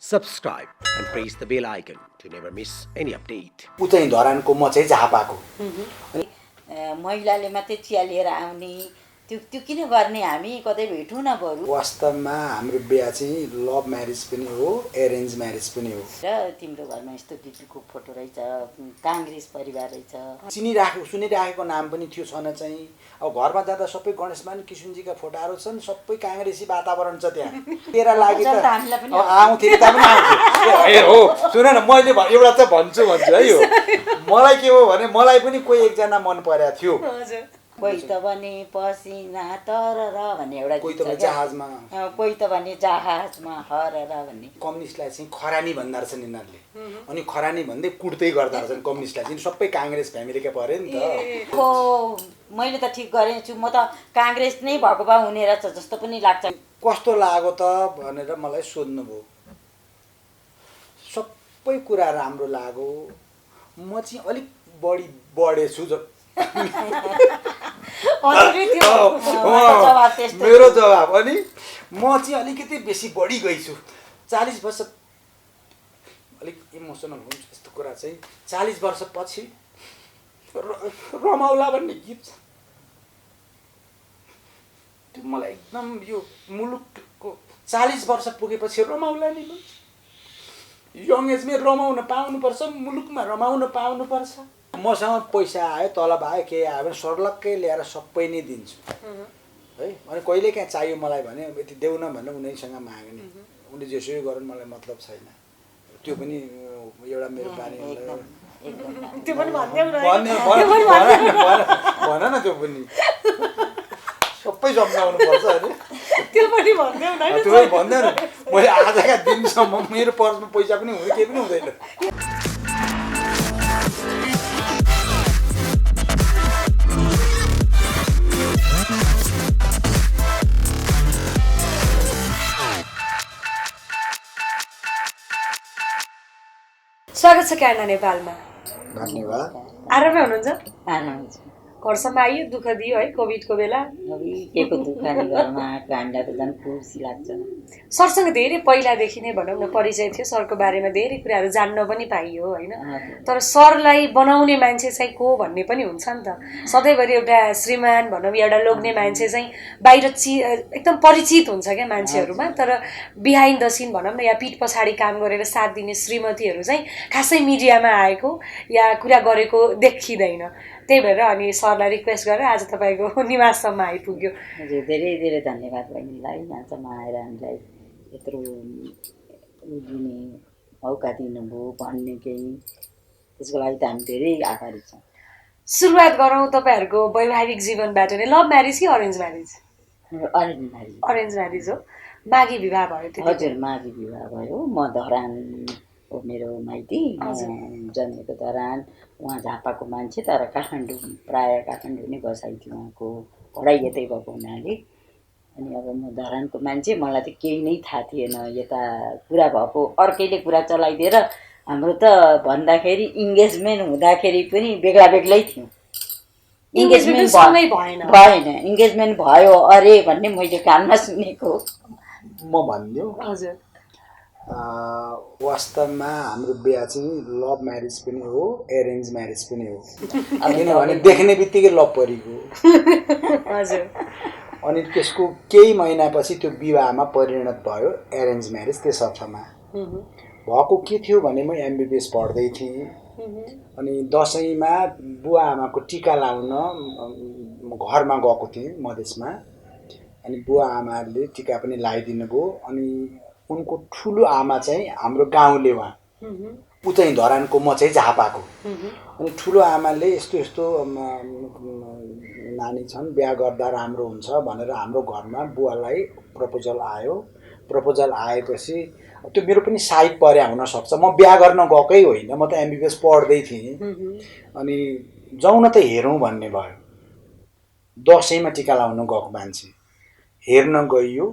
subscribe and press the bell icon to never miss any update. उतै धरानको म चाहिँ झापाको महिलाले मात्रै चिया लिएर आउने त्यो त्यो किन गर्ने हामी कतै भेटौँ न बरु वास्तवमा हाम्रो बिहा चाहिँ लभ म्यारेज पनि हो एरेन्ज म्यारेज पनि हो र तिम्रो घरमा यस्तो दिदीको फोटो रहेछ काङ्ग्रेस परिवार रहेछ सुनिराखेको नाम पनि थियो छन चाहिँ अब घरमा जाँदा सबै गणेशमान किशुनजीका फोटाहरू छन् सबै काङ्ग्रेसी वातावरण छ त्यहाँ तेरा लागि त आउँथे नि पनि आउँथे हो सुन न मैले एउटा चाहिँ भन्छु है यो मलाई के हो भने मलाई पनि कोही एकजना मन परेको थियो कोही त भने पसिना तर भन्ने एउटा कोही त जहाजमा कोही त भने जहाजमा हर भन्ने कम्युनिस्टलाई चाहिँ खरानी भन्दा रहेछन् यिनीहरूले अनि खरानी भन्दै कुट्दै गर्दा रहेछन् कम्युनिस्टलाई चाहिँ सबै काङ्ग्रेस फ्यामिलीका परे नि त हो मैले त ठिक गरेँ छु म त काङ्ग्रेस नै भएको भए हुने रहेछ जस्तो पनि लाग्छ कस्तो लाग्यो त भनेर मलाई सोध्नुभयो सबै कुरा राम्रो लाग्यो म चाहिँ अलिक बढेछु मेरो जवाब अनि म चाहिँ अलिकति बेसी बढी गइछु 40 वर्ष अलिक इमोसनल हुन्छ यस्तो कुरा चाहिँ 40 वर्षपछि रमाउला भन्ने गीत छ त्यो मलाई एकदम यो मुलुकको 40 वर्ष पुगेपछि रमाउला नि यङ एजमै रमाउन पाउनुपर्छ मुलुकमा रमाउन पाउनुपर्छ मसँग पैसा आयो तलब आयो केही आयो भने सर्लक्कै ल्याएर सबै नै दिन्छु है अनि कहिले काहीँ चाहियो मलाई भने यति देऊ न भनेर उनीसँग माग्ने उनले जेसुकै गरून् मलाई मतलब छैन त्यो पनि एउटा मेरो बानी भन न त्यो पनि सबै सम्झाउनु पर्छ अरे त्यो पनि भन्दैनौ न त्यो भन्दैन मैले आजका दिनसम्म मेरो पर्समा पैसा पनि हुँदैन केही पनि हुँदैन स्वागत छ क्यान्डा नेपालमा धन्यवाद आरामै हुनुहुन्छ आराम घरसम्म आइयो दुःख दियो है कोभिडको बेला के को दुःख नि घरमा काण्डा त झन् खुसी लाग्छ सरसँग धेरै पहिलादेखि नै भनौँ न परिचय थियो सरको बारेमा धेरै कुराहरू जान्न पनि पाइयो होइन तर सरलाई बनाउने मान्छे चाहिँ को भन्ने पनि हुन्छ नि त सधैँभरि एउटा श्रीमान भनौँ एउटा लोग्ने मान्छे चाहिँ बाहिर एकदम परिचित हुन्छ क्या मान्छेहरूमा तर बिहाइन्ड द सिन भनौँ न या पिठ पछाडि काम गरेर साथ दिने श्रीमतीहरू चाहिँ खासै मिडियामा आएको या कुरा गरेको देखिँदैन त्यही भएर अनि सरलाई रिक्वेस्ट गरेर आज तपाईँको निवाससम्म आइपुग्यो हजुर धेरै धेरै धन्यवाद बहिनीलाई यहाँसम्म आएर हामीलाई यत्रो दिने मौका दिनुभयो भन्ने केही त्यसको लागि त हामी धेरै आभारी छौँ सुरुवात गरौँ तपाईँहरूको वैवाहिक जीवनबाट नै लभ म्यारेज कि अरेन्ज म्यारेज अरेन्ज म्यारेज हो माघी विवाह भयो त्यो हजुर माघी विवाह भयो म धरान हो मेरो माइती जन्मेको धरान उहाँ झापाको मान्छे तर काठमाडौँ प्रायः काठमाडौँ नै बसाइ थियो उहाँको पढाइ यतै भएको हुनाले अनि अब म धरानको मान्छे मलाई त केही नै थाहा थिएन यता कुरा भएको अर्कैले कुरा चलाइदिएर हाम्रो त भन्दाखेरि इङ्गेजमेन्ट हुँदाखेरि पनि बेग्ला बेग्लै थियो इङ्गेजमेन्ट भएन इङ्गेजमेन्ट भयो अरे भन्ने मैले कानमा सुनेको म भन्दियो हजुर वास्तवमा हाम्रो बिहा चाहिँ लभ म्यारेज पनि हो एरेन्ज म्यारेज पनि हो किनभने देख्ने बित्तिकै लभ परेको हजुर अनि त्यसको केही महिनापछि त्यो विवाहमा परिणत भयो एरेन्ज म्यारेज त्यस अर्थमा भएको के थियो भने म एमबिबिएस पढ्दै थिएँ अनि दसैँमा बुवा आमाको टिका लाउन घरमा गएको थिएँ मधेसमा अनि बुवा आमाले टिका पनि लगाइदिनु भयो अनि उनको ठुलो आमा चाहिँ हाम्रो गाउँले उहाँ उतै धरानको म चाहिँ झापाको अनि ठुलो आमाले यस्तो यस्तो नानी छन् बिहा गर्दा राम्रो हुन्छ भनेर हाम्रो घरमा बुवालाई प्रपोजल आयो प्रपोजल आएपछि त्यो मेरो पनि साइड परे हुनसक्छ म बिहा गर्न गएकै होइन म त एमबिबिएस पढ्दै थिएँ अनि जाउँ न त हेरौँ भन्ने भयो दसैँमा टिका लाउन गएको मान्छे हेर्न गइयो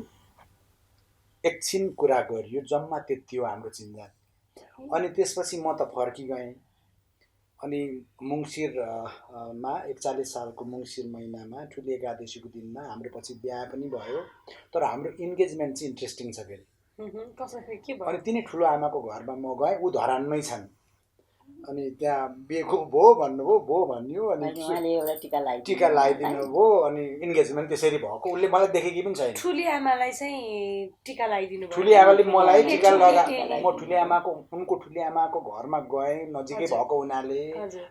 एकछिन कुरा गरियो जम्मा त्यति हो हाम्रो चिन्जान अनि त्यसपछि म त फर्किगएँ अनि मङ्सिरमा 41 सालको मङ्सिर महिनामा ठुली एकादशीको दिनमा हाम्रो पछि बिहा पनि भयो तर हाम्रो इन्गेजमेन्ट चाहिँ इन्ट्रेस्टिङ छ फेरि कसरी के भयो? अनि तिनै ठुलो आमाको घरमा म गएँ, ऊ धरानमै छन्। अनि त्यहाँ बिहेको भयो भन्नुभयो, भयो भन्यो। अनि उहाँले एउटा टिका लगाइदिनु भयो। अनि इन्गेजमेन्ट त्यसरी भएको। उसले मलाई देखेकी पनि छैन। ठुली आमालाई चाहिँ टिका लगाइदिनु भयो? ठुली आमाले मलाई टिका लगा, म ठुली आमाको उनको ठुली आमाको घरमा गएँ, नजिकै भएको हुनाले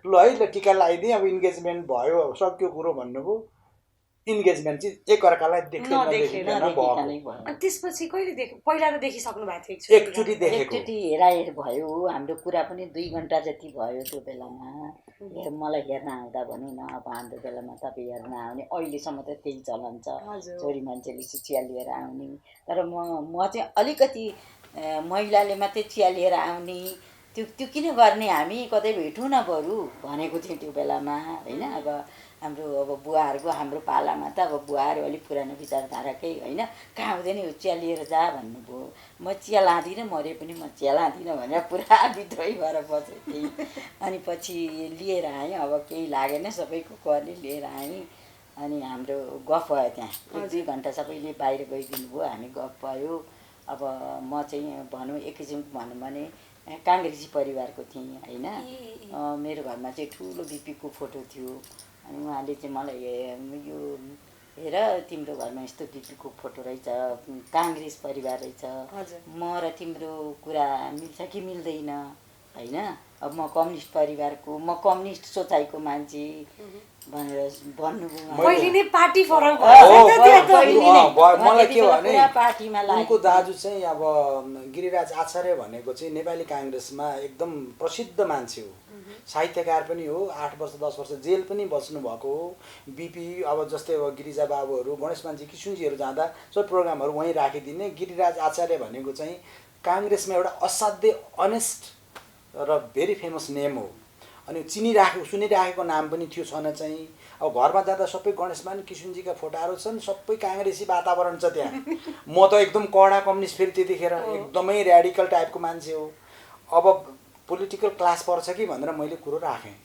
ल है ल टिका लगाइदिएँ, अब इन्गेजमेन्ट भयो, सक्यो कुरो भन्नुभयो। इन्गेजमेन्ट चाहिँ एकअर्कालाई देख्दै नदेखिकन भएको। अनि त्यसपछि कहिले पहिला त देखिसक्नु भएको थियो? एकचोटि देखेको। एकचोटि हेराहेर भयो। हाम्रो कुरा पनि 2 घन्टा जति भयो त्यो बेलामा। मलाई हेर्न आउँदा भनौँ न, अब हाम्रो बेलामा तपाईँ हेर्न आउने, अहिलेसम्म त त्यही चलन छ, छोरी मान्छेले चिया लिएर आउने। तर म चाहिँ अलिकति महिलाले मात्रै चिया लिएर आउने, त्यो किन गर्ने, हामी कतै भेटौँ न बरु भनेको थिएँ त्यो बेलामा होइन। अब हाम्रो अब बुवाहरूको हाम्रो पालामा त अब बुवाहरू अलिक पुरानो विचारधाराकै होइन, कहाँ हुँदैन यो चिया लिएर जा भन्नुभयो। म चिया लाँदिनँ, मरे पनि म चिया लाँदिनँ भनेर पुरा विद्रोही भएर बसेको थिएँ। अनि पछि लिएर आएँ, अब केही लागेन, सबैको करले लिएर आएँ। अनि हाम्रो गफ भयो त्यहाँ 1-2 घन्टा, सबैले बाहिर गइदिनु भयो, हामी गफ भयो। अब म चाहिँ भनौँ एक किसिम भनौँ भने काङ्ग्रेसी परिवारको थिएँ होइन। मेरो घरमा चाहिँ ठुलो बिपीको फोटो थियो। अनि उहाँले चाहिँ मलाई यो हेर तिम्रो घरमा यस्तो बिपीको फोटो रहेछ, काङ्ग्रेस परिवार रहेछ, म र तिम्रो कुरा मिल्छ कि मिल्दैन होइन। अब म कम्युनिस्ट परिवारको, म कम्युनिस्ट सोचाइको मान्छे भनेर भन्नुभयो। पहिले नै पार्टी फरक मलाई के भने पार्टीमा उनको दाजु चाहिँ अब गिरिराज आचार्य भनेको चाहिँ नेपाली काङ्ग्रेसमा एकदम प्रसिद्ध मान्छे हो, साहित्यकार पनि हो, 8 वर्ष 10 वर्ष जेल पनि बस्नु भएको हो। बिपी अब जस्तै अब गिरिजा बाबुहरू, गणेश मान्छे, किशुनजीहरू जाँदा सबै प्रोग्रामहरू वहीँ राखिदिने। गिरिराज आचार्य भनेको चाहिँ काङ्ग्रेसमा एउटा असाध्यै अनेस्ट र भेरी फेमस नेम हो। अनि सुनिराखेको नाम पनि थियो छन चाहिँ। अब घरमा जाँदा सबै गणेशमान किशुनजीका फोटाहरू छन्, सबै काङ्ग्रेसी वातावरण छ त्यहाँ। म त एकदम कडा कम्युनिस्ट फेरि त्यतिखेर एकदमै ऱ्याडिकल टाइपको मान्छे हो। अब पोलिटिकल क्लास पर्छ कि भनेर मैले कुरो राखेँ।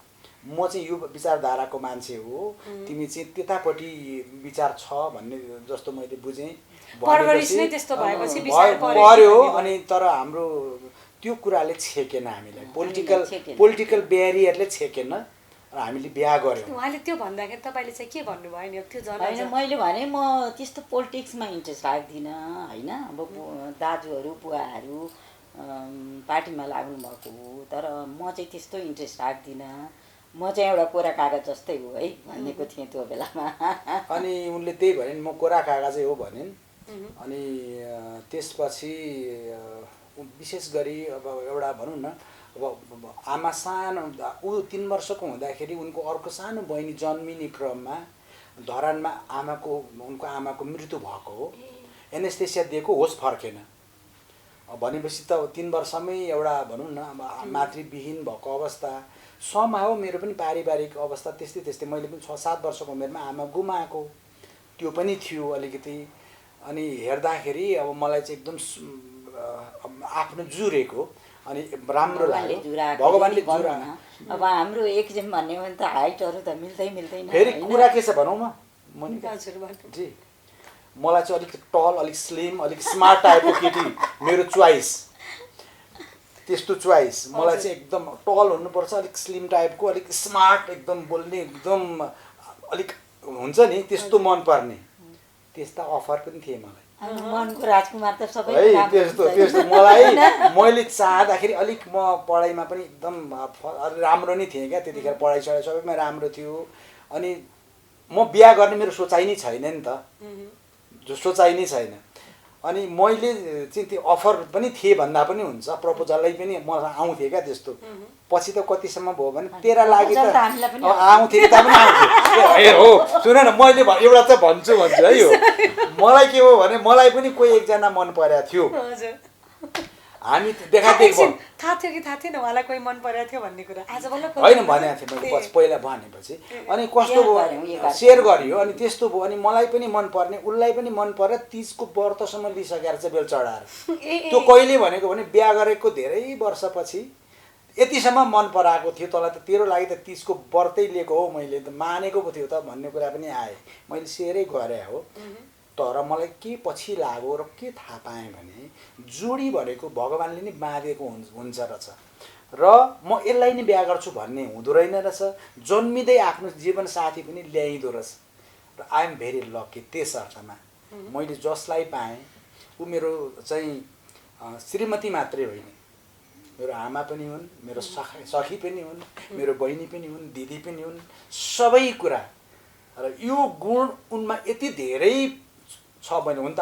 म चाहिँ यो विचारधाराको मान्छे हो, तिमी चाहिँ त्यतापट्टि विचार छ भन्ने जस्तो मैले बुझेँ। पर्यो। अनि तर हाम्रो त्यो कुराले छेकेन हामीलाई, पोलिटिकल ब्यारियरले छेकेन र हामीले बिहा गऱ्यौँ। उहाँले त्यो भन्दाखेरि तपाईँले चाहिँ के भन्नुभयो नि? त्यो होइन, मैले भने म त्यस्तो पोलिटिक्समा इन्ट्रेस्ट राख्दिनँ होइन। अब दाजुहरू बुवाहरू पार्टीमा लाग्नु भएको हो, तर म चाहिँ त्यस्तो इन्ट्रेस्ट राख्दिनँ। म चाहिँ एउटा कोरा कागज जस्तै हो है भनेको थिएँ त्यो बेलामा। अनि उनले त्यही भने म कोरा कागजै हो भनिन्। अनि त्यसपछि विशेष गरी अब एउटा भनौँ न, अब आमा सानो ऊ 3 वर्षको हुँदाखेरि उनको अर्को सानो बहिनी जन्मिने क्रममा धरानमा उनको आमाको मृत्यु भएको हो। एनेस्थेसिया दिएको, होस फर्केन। भनेपछि त 3 वर्षमै एउटा भनौँ न मातृविहीन भएको अवस्था। समहाउ मेरो पनि पारिवारिक अवस्था त्यस्तै। मैले पनि 6-7 वर्षको उमेरमा आमा गुमाएको त्यो पनि थियो अलिकति। अनि हेर्दाखेरि अब मलाई चाहिँ एकदम आफ्नो जुरेको अनि राम्रो लाग्यो। भगवानले जुरा। अब हाम्रो एकजिम भन्ने हो भने त हाइटहरू त मिल्दैन। फेरि कुरा के छ भनौँ न मनिका जी, मलाई चाहिँ अलिक टल, अलिक स्लिम, अलिक स्मार्ट टाइपको केटी मेरो चोइस। त्यस्तो चोइस मलाई चाहिँ एकदम टल हुनुपर्छ, अलिक स्लिम टाइपको, अलिक स्मार्ट, एकदम बोल्ने, एकदम अलिक हुन्छ नि त्यस्तो मनपर्ने। त्यस्ता अफर पनि थिए मलाई। मनको राजकुमार त सबै है त्यस्तो मलाई मैले चाहँदाखेरि अलिक म पढाइमा पनि एकदम राम्रो नै थिएँ क्या त्यतिखेर। पढाइ सबैमा राम्रो थियो। अनि म बिहा गर्ने मेरो सोचाइ नै छैन नि त, सोचाइ नै छैन। अनि मैले चाहिँ त्यो अफर पनि थिए भन्दा पनि हुन्छ, प्रपोजलै पनि मलाई आउँथेँ क्या त्यस्तो। पछि त कतिसम्म भयो भने तेरा लागि त आउँथेँ कि पनि आउँथेँ। हो सुन न, मैले एउटा चाहिँ भन्छु है, यो मलाई के हो भने मलाई पनि कोही एकजना मन परेको थियो। हामी देखादेख भयो। थाहा थियो कि थाहा थिएन उहाँलाई कोही मन परेको थियो भन्ने कुरा? आज बल्ल होइन भनेको थिएँ मैले, पहिला भनेपछि। अनि कस्तो भयो सेयर गरियो। अनि त्यस्तो भयो। अनि मलाई पनि मन पर्ने, उसलाई पनि मन पर्यो। 30को व्रतसम्म लिइसकेर चाहिँ बेल चढाएर त्यो कहिले भनेको भने बिहा गरेको धेरै वर्षपछि यतिसम्म मन पराएको थियो। तँलाई त तेरो लागि त 30को व्रतै लिएको हो मैले, त मानेको पो थियो त भन्ने कुरा पनि आए। मैले सेयरै गरेँ हो। तर मलाई के पछि लाग्यो र के थाहा पाएँ भने जोडी भनेको भगवान्ले नै बाँधेको हुन्छ रहेछ र म यसलाई नै बिहा गर्छु भन्ने हुँदो रहेन रहेछ। जन्मिँदै आफ्नो जीवन साथी पनि ल्याइदो रहेछ र आई एम भेरी लकी। त्यस अर्थमा मैले जसलाई पाएँ ऊ मेरो चाहिँ श्रीमती मात्रै होइन, मेरो आमा पनि हुन्, मेरो सखी पनि हुन्, मेरो बहिनी पनि हुन्, दिदी पनि हुन्, सबै कुरा। र यो गुण उनमा यति धेरै छ भने हुन त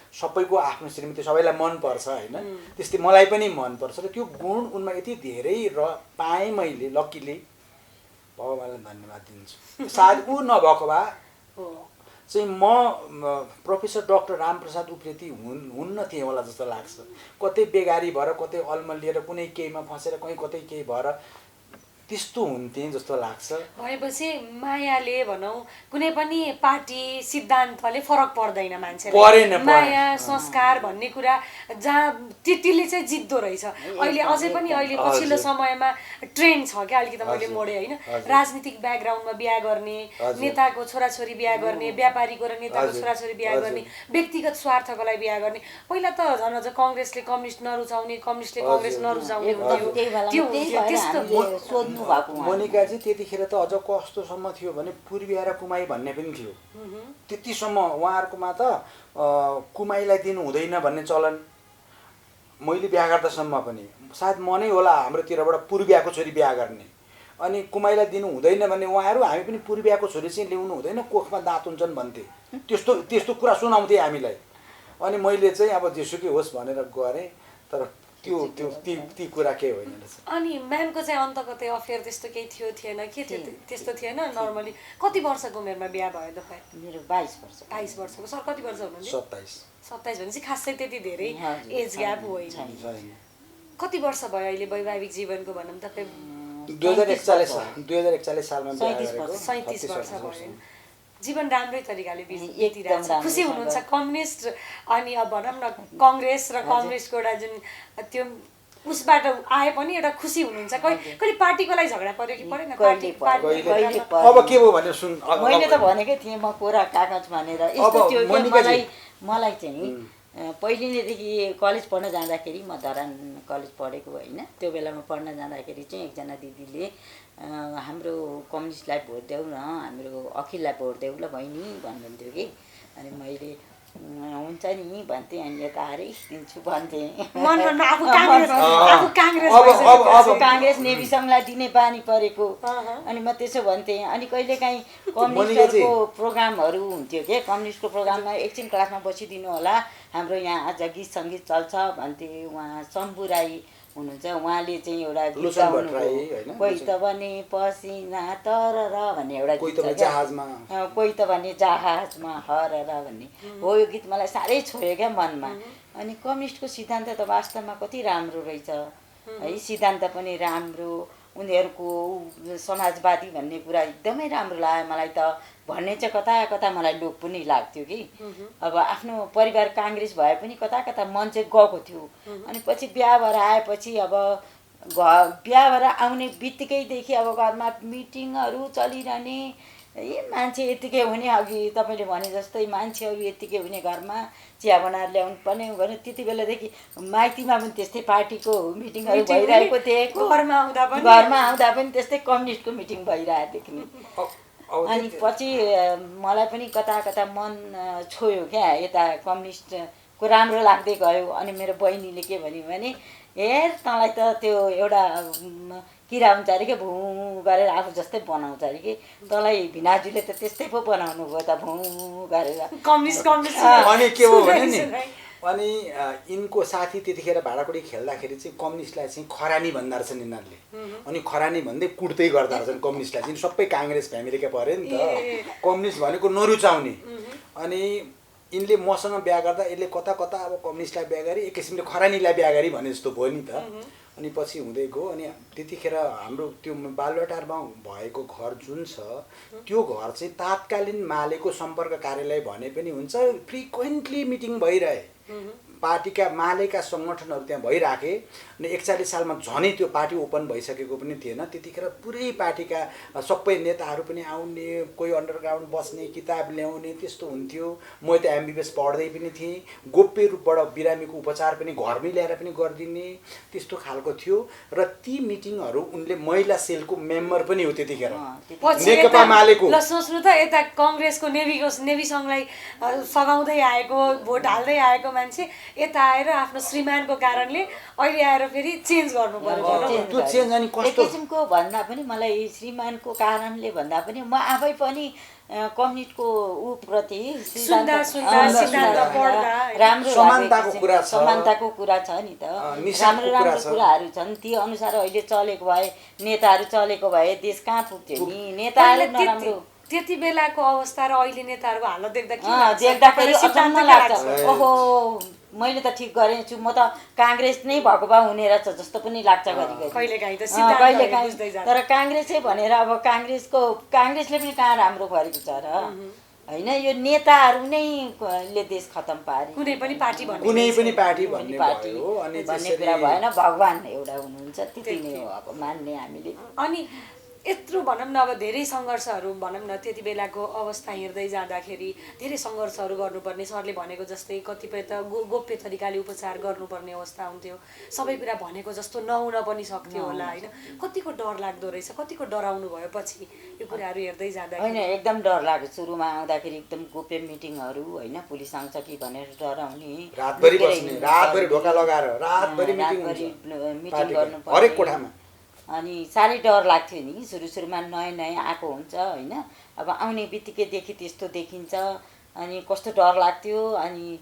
सबैको आफ्नो श्रीमती सबैलाई मनपर्छ होइन, त्यस्तै मलाई पनि मनपर्छ र त्यो गुण उनमा यति धेरै र पाएँ मैले लकीले, भगवान्लाई धन्यवाद दिन्छु। सायद ऊ नभएको भए चाहिँ म प्रोफेसर डाक्टर रामप्रसाद उप्रेती हुन्न थिएँ होला जस्तो लाग्छ। कतै बेगारी भएर, कतै अल्मलिएर, कुनै केहीमा फसेर, कतै केही भएर त्यस्तो हुन्थेँ जस्तो लाग्छ। भएपछि मायाले भनौँ कुनै पनि पार्टी सिद्धान्तले फरक पर्दैन मान्छेलाई, परेन माया संस्कार भन्ने कुरा जहाँ त्यसले चाहिँ जित्दो रहेछ। अहिले अझै पनि अहिले पछिल्लो समयमा ट्रेन्ड छ क्या, अलिकति मैले मोडेँ होइन, राजनीतिक ब्याकग्राउन्डमा बिहा गर्ने, नेताको छोराछोरी बिहा गर्ने, व्यापारीको र नेताको छोराछोरी बिहा गर्ने, व्यक्तिगत स्वार्थको लागि बिहा गर्ने। पहिला त झन् अझ कङ्ग्रेसले कम्युनिस्ट नरुचाउने, कम्युनिस्टले कङ्ग्रेस नरुचाउने हुन्थ्यो, त्यस्तो। मोनिकाजी त्यतिखेर त अझ कस्तोसम्म थियो भने पूर्विया र कुमाई भन्ने पनि थियो। त्यतिसम्म उहाँहरूकोमा त कुमाईलाई दिनु हुँदैन भन्ने चलन मैले बिहा गर्दासम्म पनि, सायद म नै होला हाम्रोतिरबाट पूर्वियाको छोरी बिहा गर्ने, अनि कुमाईलाई दिनु हुँदैन भन्ने उहाँहरू, हामी पनि पूर्वियाको छोरी चाहिँ ल्याउनु हुँदैन, कोखमा दाँत हुन्छन् भन्थे। त्यस्तो कुरा सुनाउँथे हामीलाई। अनि मैले चाहिँ अब जेसुकै होस् भनेर गरेँ, तर ती कुरा केही होइन रहेछ। अनि म्यामको चाहिँ अन्त कतै अफेयर त्यस्तो केही थियो थिएन के थियो त्यस्तो थिएन? नर्मली कति वर्षको उमेरमा बिहा भयो तपाईँ? मेरो 22 वर्ष। 22 वर्षको। सर कति वर्ष हुनुहुन्छ? 27 भनेपछि खासै त्यति धेरै एज ग्याप होइन। कति वर्ष भयो अहिले वैवाहिक जीवनको भनौँ तपाईँ? 2041 सालमा 37 वर्ष भयो। जीवन राम्रै तरिकाले बितिरहेको छ, खुसी हुनुहुन्छ? कम्युनिस्ट अनि अब भनौँ न कङ्ग्रेस र कम्युनिस्टको एउटा जुन त्यो उसबाट आए पनि एउटा खुसी हुनुहुन्छ? कहिले पार्टीको लागि झगडा पर्यो कि परेन? अब के भयो भने सुन, मैले त भनेकै थिएँ म कोरा कागज भनेर। यस्तो थियो कि मलाई चाहिँ पहिलेदेखि कलेज पढ्न जाँदाखेरि, म धरान कलेज पढेको होइन, त्यो बेलामा पढ्न जाँदाखेरि चाहिँ एकजना दिदीले हाम्रो कम्युनिस्टलाई भोट देऊ न, हाम्रो अखिललाई भोट देऊ ल बहिनी भन्नुहुन्थ्यो कि। अनि मैले हुन्छ नि भन्थेँ, अनि यता हारै दिन्छु भन्थेँ। काङ्ग्रेस नेभी सङ्घलाई दिने बानी परेको, अनि म त्यसो भन्थेँ। अनि कहिलेकाहीँ कम्युनिस्टको प्रोग्रामहरू हुन्थ्यो क्या, कम्युनिस्टको प्रोग्राममा एकछिन क्लासमा बसिदिनु होला, हाम्रो यहाँ आज गीत सङ्गीत चल्छ भन्थे। उहाँ शम्भु राई हुनुहुन्छ, उहाँले चाहिँ एउटा गीत गाउनुभयो, कोही त भने पसिना तरर भन्ने एउटा गीत छ, कोही त भने जहाजमा हरर भन्ने हो। यो गीत मलाई साह्रै छोयो क्या मनमा। अनि कम्युनिस्टको सिद्धान्त त वास्तवमा कति राम्रो रहेछ है, सिद्धान्त पनि राम्रो, उनीहरूको समाजवादी भन्ने कुरा एकदमै राम्रो लाग्यो मलाई त। भन्ने चाहिँ कता कता मलाई लोभ पनि लाग्थ्यो कि, अब आफ्नो परिवार काङ्ग्रेस भए पनि कता कता मन चाहिँ गएको थियो। अनि पछि बिहा भएर आएपछि अब बिहा भएर आउने बित्तिकैदेखि अब घरमा मिटिङहरू चलिरहने, मान्छे यत्तिकै हुने, अघि तपाईँले भने जस्तै मान्छेहरू यत्तिकै हुने, घरमा चिया बनाएर ल्याउनु पर्ने भने त्यति बेलादेखि माइतीमा पनि त्यस्तै पार्टीको मिटिङहरू भइरहेको देखेको, घरमा आउँदा पनि त्यस्तै कम्युनिस्टको मिटिङ भइरहेको देख्ने। अनि पछि मलाई पनि कता कता मन छोयो क्या, यता कम्युनिस्टको राम्रो लाग्दै गयो। अनि मेरो बहिनीले के भन्यो भने, हेर तँलाई त त्यो एउटा किरा हुन्छ अरे कि, भुँ गरेर आफू जस्तै बनाउँछ अरे कि, तँलाई भिनाजुले त त्यस्तै पो बनाउनु भयो त भुँ गरेर। कम्युनिस्ट अनि के भयो भने नि, अनि यिनको साथी त्यतिखेर भाँडाकुटी खेल्दाखेरि चाहिँ कम्युनिस्टलाई चाहिँ खरानी भन्दा रहेछन् यिनीहरूले। अनि खरानी भन्दै कुट्दै गर्दा रहेछन् कम्युनिस्टलाई चाहिँ। सबै काङ्ग्रेस फ्यामिलीकै पऱ्यो नि त, कम्युनिस्ट भनेको नरुचाउने। अनि यिनले मसँग बिहा गर्दा यसले कता कता अब कम्युनिस्टलाई बिहा गरी, एक किसिमले खरानीलाई बिहा गरी भने जस्तो भयो नि त। अनि पछि हुँदै गयो। अनि त्यतिखेर हाम्रो त्यो बालुवाटारमा भएको घर जुन छ, त्यो घर चाहिँ तात्कालीन मालेको सम्पर्क कार्यालय भने पनि हुन्छ, फ्रिक्वेन्टली मिटिङ भइरहे। पार्टीका मालेका सङ्गठनहरू त्यहाँ भइराखे अनि 41 सालमा झनै त्यो पार्टी ओपन भइसकेको पनि थिएन। त्यतिखेर पुरै पार्टीका सबै नेताहरू पनि आउने, कोही अन्डरग्राउन्ड बस्ने, किताब ल्याउने त्यस्तो हुन्थ्यो। म त एमबिबिएस पढ्दै पनि थिएँ। गोप्य रूपबाट बिरामीको उपचार पनि घरमै ल्याएर पनि गरिदिने त्यस्तो खालको थियो। र ती मिटिङहरू उनले महिला सेलको मेम्बर पनि हो त्यतिखेर नेकपा मालेको। ल सोच्नु त, यता कङ्ग्रेसको नेभी सङ्घलाई सघाउँदै आएको, भोट हाल्दै आएको मान्छे यता आएर आफ्नो श्रीमानको कारणले अहिले आएर फेरि चेन्ज गर्नु पर्यो। त्यो चेन्ज अनि एक किसिमको भन्दा पनि मलाई श्रीमानको कारणले भन्दा पनि म आफै पनि कम्युनिस्टको प्रति राम्रो समानताको कुरा छ नि त। राम्रो राम्रो कुराहरू छन्, ती अनुसार अहिले चलेको भए, नेताहरू चलेको भए देश कहाँ पुग्थ्यो नि। नेताहरू नराम्रो त्यति बेलाको अवस्था र अहिले नेताहरूको हालत देख्दाखेरि अचम्म लाग्छ। ओहो मैले त ठिक गरेँ छु, म त काङ्ग्रेस नै भएको भए हुने रहेछ जस्तो पनि लाग्छ कहिलेकाहीँ। तर काङ्ग्रेसै भनेर अब काङ्ग्रेसले पनि कहाँ राम्रो गरेको छ र होइन। यो नेताहरू नै ले देश खतम पारे। कुनै पनि पार्टी भन्ने कुरा भएन। भगवान एउटा हुनुहुन्छ, त्यति नै हो अब मान्ने हामीले। अनि यत्रो भनौँ न, अब धेरै सङ्घर्षहरू भनौँ न, त्यति बेलाको अवस्था हेर्दै जाँदाखेरि धेरै सङ्घर्षहरू गर्नुपर्ने, सरले भनेको जस्तै कतिपय त गोप्य तरिकाले उपचार गर्नुपर्ने अवस्था हुन्थ्यो। सबै कुरा भनेको जस्तो नहुन पनि सक्थ्यो होला होइन। कतिको डर लाग्दो रहेछ, कतिको डराउनु भयो पछि यो कुराहरू हेर्दै जाँदाखेरि? होइन, एकदम डर लाग्यो। सुरुमा आउँदाखेरि एकदम गोप्य मिटिङहरू होइन, पुलिस आउँछ कि भनेर डराउने, रातभरि ढोका लगाएर रातभरि मिटिङ गर्नु हरेक कोठामा। अनि साह्रै डर लाग्थ्यो नि सुरुमा, नयाँ आएको हुन्छ होइन। अब आउने बित्तिकैदेखि त्यस्तो देखिन्छ अनि कस्तो डर लाग्थ्यो। अनि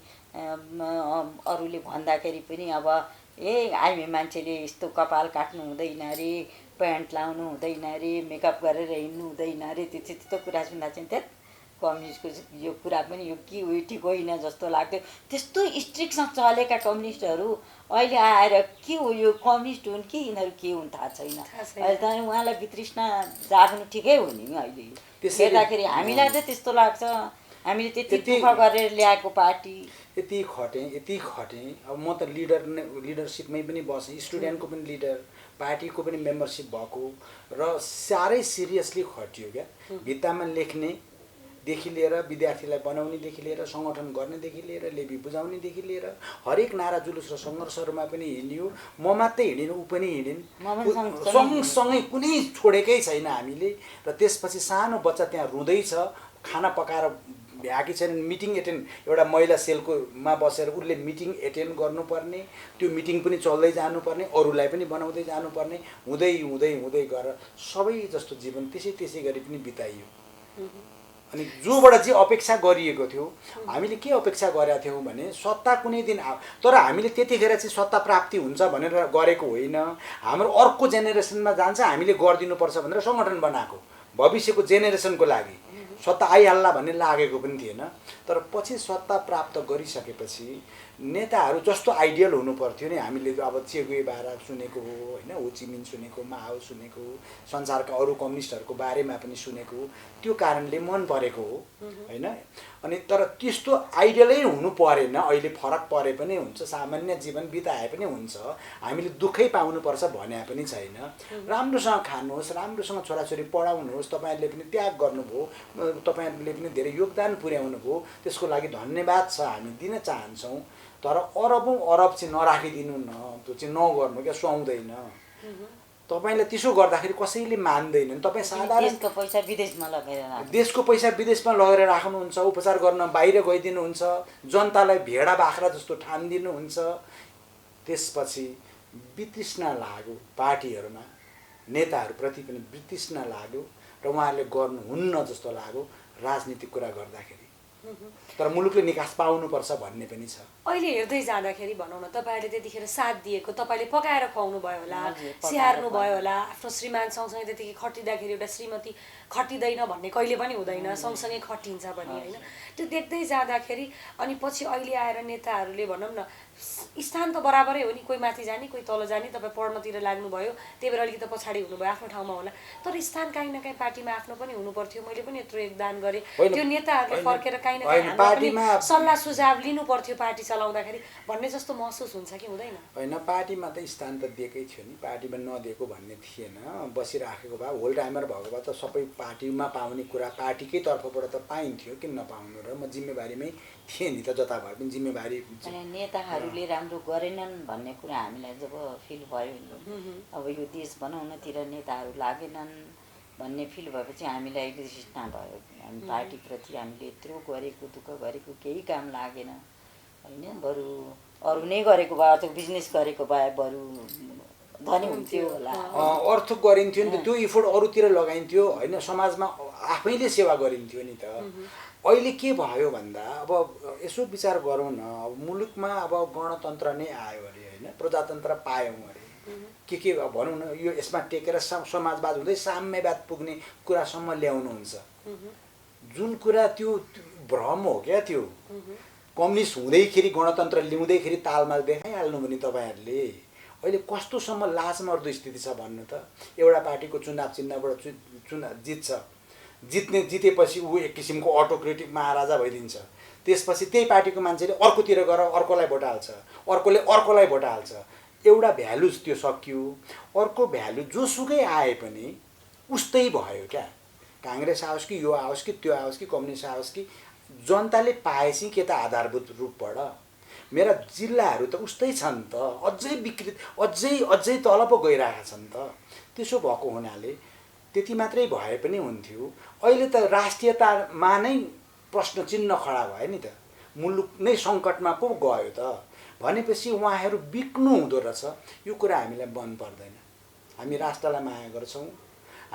अरूले भन्दाखेरि पनि अब आइमे मान्छेले यस्तो कपाल काट्नु हुँदैन अरे, प्यान्ट लाउनु हुँदैन अरे, मेकअप गरेर हिँड्नु हुँदैन अरे, त्यस्तो कुरा सुन्दा चाहिँ त्यहाँ कम्युनिस्टको यो कुरा पनि यो के हो ठिक होइन जस्तो लाग्थ्यो। त्यस्तो स्ट्रिक्टसँग चलेका कम्युनिस्टहरू अहिले आएर के हो यो कम्युनिस्ट हुन् कि यिनीहरू के हुन् थाहा छैन। अहिले त उहाँलाई वितृष्णा जाग्नु ठिकै हो नि। अहिले हेर्दाखेरि हामीलाई त त्यस्तो लाग्छ, हामीले त्यति दुःख गरेर ल्याएको पार्टी। यति खटेँ। अब म त लिडरसिपमै पनि बसेँ, स्टुडेन्टको पनि लिडर, पार्टीको पनि मेम्बरसिप भएको र साह्रै सिरियसली खटियो क्या। भित्तामा लेख्नेदेखि लिएर विद्यार्थीलाई बनाउनेदेखि लिएर सङ्गठन गर्नेदेखि लिएर लेबी बुझाउनेदेखि लिएर हरेक नारा जुलुस र सङ्घर्षहरूमा पनि हिँड्यो। म मात्रै हिँडिनँ, ऊ पनि हिँडिन्, सँगसँगै कुनै छोडेकै छैन हामीले। र त्यसपछि सानो बच्चा त्यहाँ रुँदैछ, खाना पकाएर भ्याएकी छैनन्, मिटिङ एटेन्ड, एउटा महिला सेलकोमा बसेर उसले मिटिङ एटेन्ड गर्नुपर्ने, त्यो मिटिङ पनि चल्दै जानुपर्ने, अरूलाई पनि बनाउँदै जानुपर्ने, हुँदै हुँदै हुँदै गएर सबै जस्तो जीवन त्यसै गरी पनि बिताइयो। अनि जोबाट जे अपेक्षा गरिएको थियो, हामीले के अपेक्षा गरेका थियौँ भने सत्ता कुनै दिन तर हामीले त्यतिखेर चाहिँ सत्ता प्राप्ति हुन्छ भनेर गरेको होइन। हाम्रो अर्को जेनेरेसनमा जान्छ, हामीले गरिदिनुपर्छ भनेर सङ्गठन बनाएको, भविष्यको जेनेरेसनको लागि सत्ता आइहाल्ला भन्ने लागेको पनि थिएन। तर पछि सत्ता प्राप्त गरिसकेपछि नेताहरू जस्तो आइडियल हुनु पर्थ्यो नि। हामीले अब चे गुएभारा सुनेको हो होइन, हो ची मिन सुनेको, माओ सुनेको, संसारका अरू कम्युनिस्टहरूको बारेमा पनि सुनेको, त्यो कारणले मन परेको हो होइन। अनि तर त्यस्तो आइडियलै हुनु परेन। अहिले फरक परे पनि हुन्छ, सामान्य जीवन बिताए पनि हुन्छ, हामीले दुःखै पाउनुपर्छ भन्या पनि छैन। राम्रोसँग खानुहोस्, राम्रोसँग छोराछोरी पढाउनुहोस्, तपाईँहरूले पनि त्याग गर्नुभयो, तपाईँहरूले पनि धेरै योगदान पुर्याउनु भयो, त्यसको लागि धन्यवाद छ, हामी दिन चाहन्छौँ। तर अरब चाहिँ नराखिदिनु न, त्यो चाहिँ नगर्नु क्या, सुहाउँदैन। तपाईँले त्यसो गर्दाखेरि कसैले मान्दैनन्। तपाईँ साधारण देशको पैसा विदेशमा लगेर राख्नुहुन्छ, उपचार गर्न बाहिर गइदिनुहुन्छ, जनतालाई भेडा बाख्रा जस्तो ठानिदिनुहुन्छ। त्यसपछि वितृष्णा लाग्यो पार्टीहरूमा, नेताहरूप्रति पनि वितृष्णा लाग्यो र उहाँहरूले गर्नुहुन्न जस्तो लाग्यो राजनीतिक कुरा गर्दाखेरि। तर मुलुकले निकास पाउनुपर्छ भन्ने पनि छ। अहिले हेर्दै जाँदाखेरि भनौँ न, तपाईँहरूले त्यतिखेर साथ दिएको, तपाईँले पकाएर खुवाउनु भयो होला, स्याहार्नु भयो होला, आफ्नो श्रीमान सँगसँगै त्यतिखेर खटिँदाखेरि एउटा श्रीमती खटिँदैन भन्ने कहिले पनि हुँदैन, सँगसँगै खटिन्छ पनि होइन। त्यो देख्दै जाँदाखेरि अनि पछि अहिले आएर नेताहरूले भनौँ न स्थान त बराबरै हो नि, कोही माथि जाने कोही तल जाने, तपाईँ पढ्नतिर लाग्नुभयो त्यही भएर अलिकति पछाडि हुनुभयो आफ्नो ठाउँमा होला, तर स्थान काहीँ न काहीँ पार्टीमा आफ्नो पनि हुनु पर्थ्यो। मैले पनि यत्रो योगदान गरेँ, त्यो नेताहरूले फर्केर काहीँ न काहीँ हाम्रो पनि सल्लाह सुझाव लिनु पर्थ्यो पार्टी चलाउँदाखेरि भन्ने जस्तो महसुस हुन्छ कि हुँदैन? होइन, पार्टीमा त स्थान त दिएकै थियो नि, पार्टीमा नदिएको भन्ने थिएन। बसिराखेको भए होल टाइमर भएको भए त सबै पार्टीमा पाउने कुरा पार्टीकै तर्फबाट त पाइन्थ्यो, किन नपाउनु र? म जिम्मेवारीमै थिएँ नि त, जता भए पनि जिम्मेवारी। नेताहरूले राम्रो गरेनन् भन्ने कुरा हामीलाई जब फिल भयो नि, अब यो देश बनाउनतिर नेताहरू लागेनन् भन्ने फिल भएपछि हामीलाई वितृष्णा भयो। हामी पार्टीप्रति हामीले यत्रो गरेको दुःख गरेको केही काम लागेन होइन, बरु अरू नै गरेको भए अथवा बिजनेस गरेको भए बरु धनी हुन्थ्यो होला। अर्थ गरिन्थ्यो नि त, त्यो इफोर्ट अरूतिर लगाइन्थ्यो होइन, समाजमा आफैले सेवा गरिन्थ्यो नि त। अहिले के भयो भन्दा अब यसो विचार गरौँ न, अब मुलुकमा अब गणतन्त्र नै आयो अरे होइन, प्रजातन्त्र पायौँ अरे, के भनौँ न, यो यसमा टेकेर समाजवाद हुँदै साम्यवाद पुग्ने कुरासम्म ल्याउनुहुन्छ। जुन कुरा त्यो भ्रम हो क्या, त्यो कम्युनिस्ट हुँदैखेरि गणतन्त्र ल्याउँदैखेरि तालमाल देखाइहाल्नु भने तपाईँहरूले अहिले कस्तोसम्म लाजमर्दो स्थिति छ भन्नु त। एउटा पार्टीको चुनाव चिन्हबाट जितेपछि ऊ एक किसिमको अटोक्रेटिक महाराजा भइदिन्छ। त्यसपछि त्यही पार्टीको मान्छेले अर्कोतिर गएर अर्कोलाई भोट हाल्छ, अर्कोले अर्कोलाई भोट हाल्छ। एउटा भ्यालुज त्यो सकियो, अर्को भ्यालु जोसुकै आए पनि उस्तै भयो क्या। काङ्ग्रेस आओस् कि यो आओस् कि त्यो आओस् कि कम्युनिस्ट आओस् कि जनताले पाएपछि के त आधारभूत रूपबाट मेरा जिल्लाहरू त उस्तै छन् त, अझै विकृत अझै तल पो गइरहेका छन् त। त्यसो भएको हुनाले त्यति मात्रै भए पनि हुन्थ्यो। अहिले त राष्ट्रियतामा नै प्रश्न चिन्ह खडा भयो नि त, मुलुक नै सङ्कटमा पो गयो त भनेपछि उहाँहरू बिक्नु हुँदो रहेछ। यो कुरा हामीलाई मन पर्दैन। हामी राष्ट्रलाई माया गर्छौँ,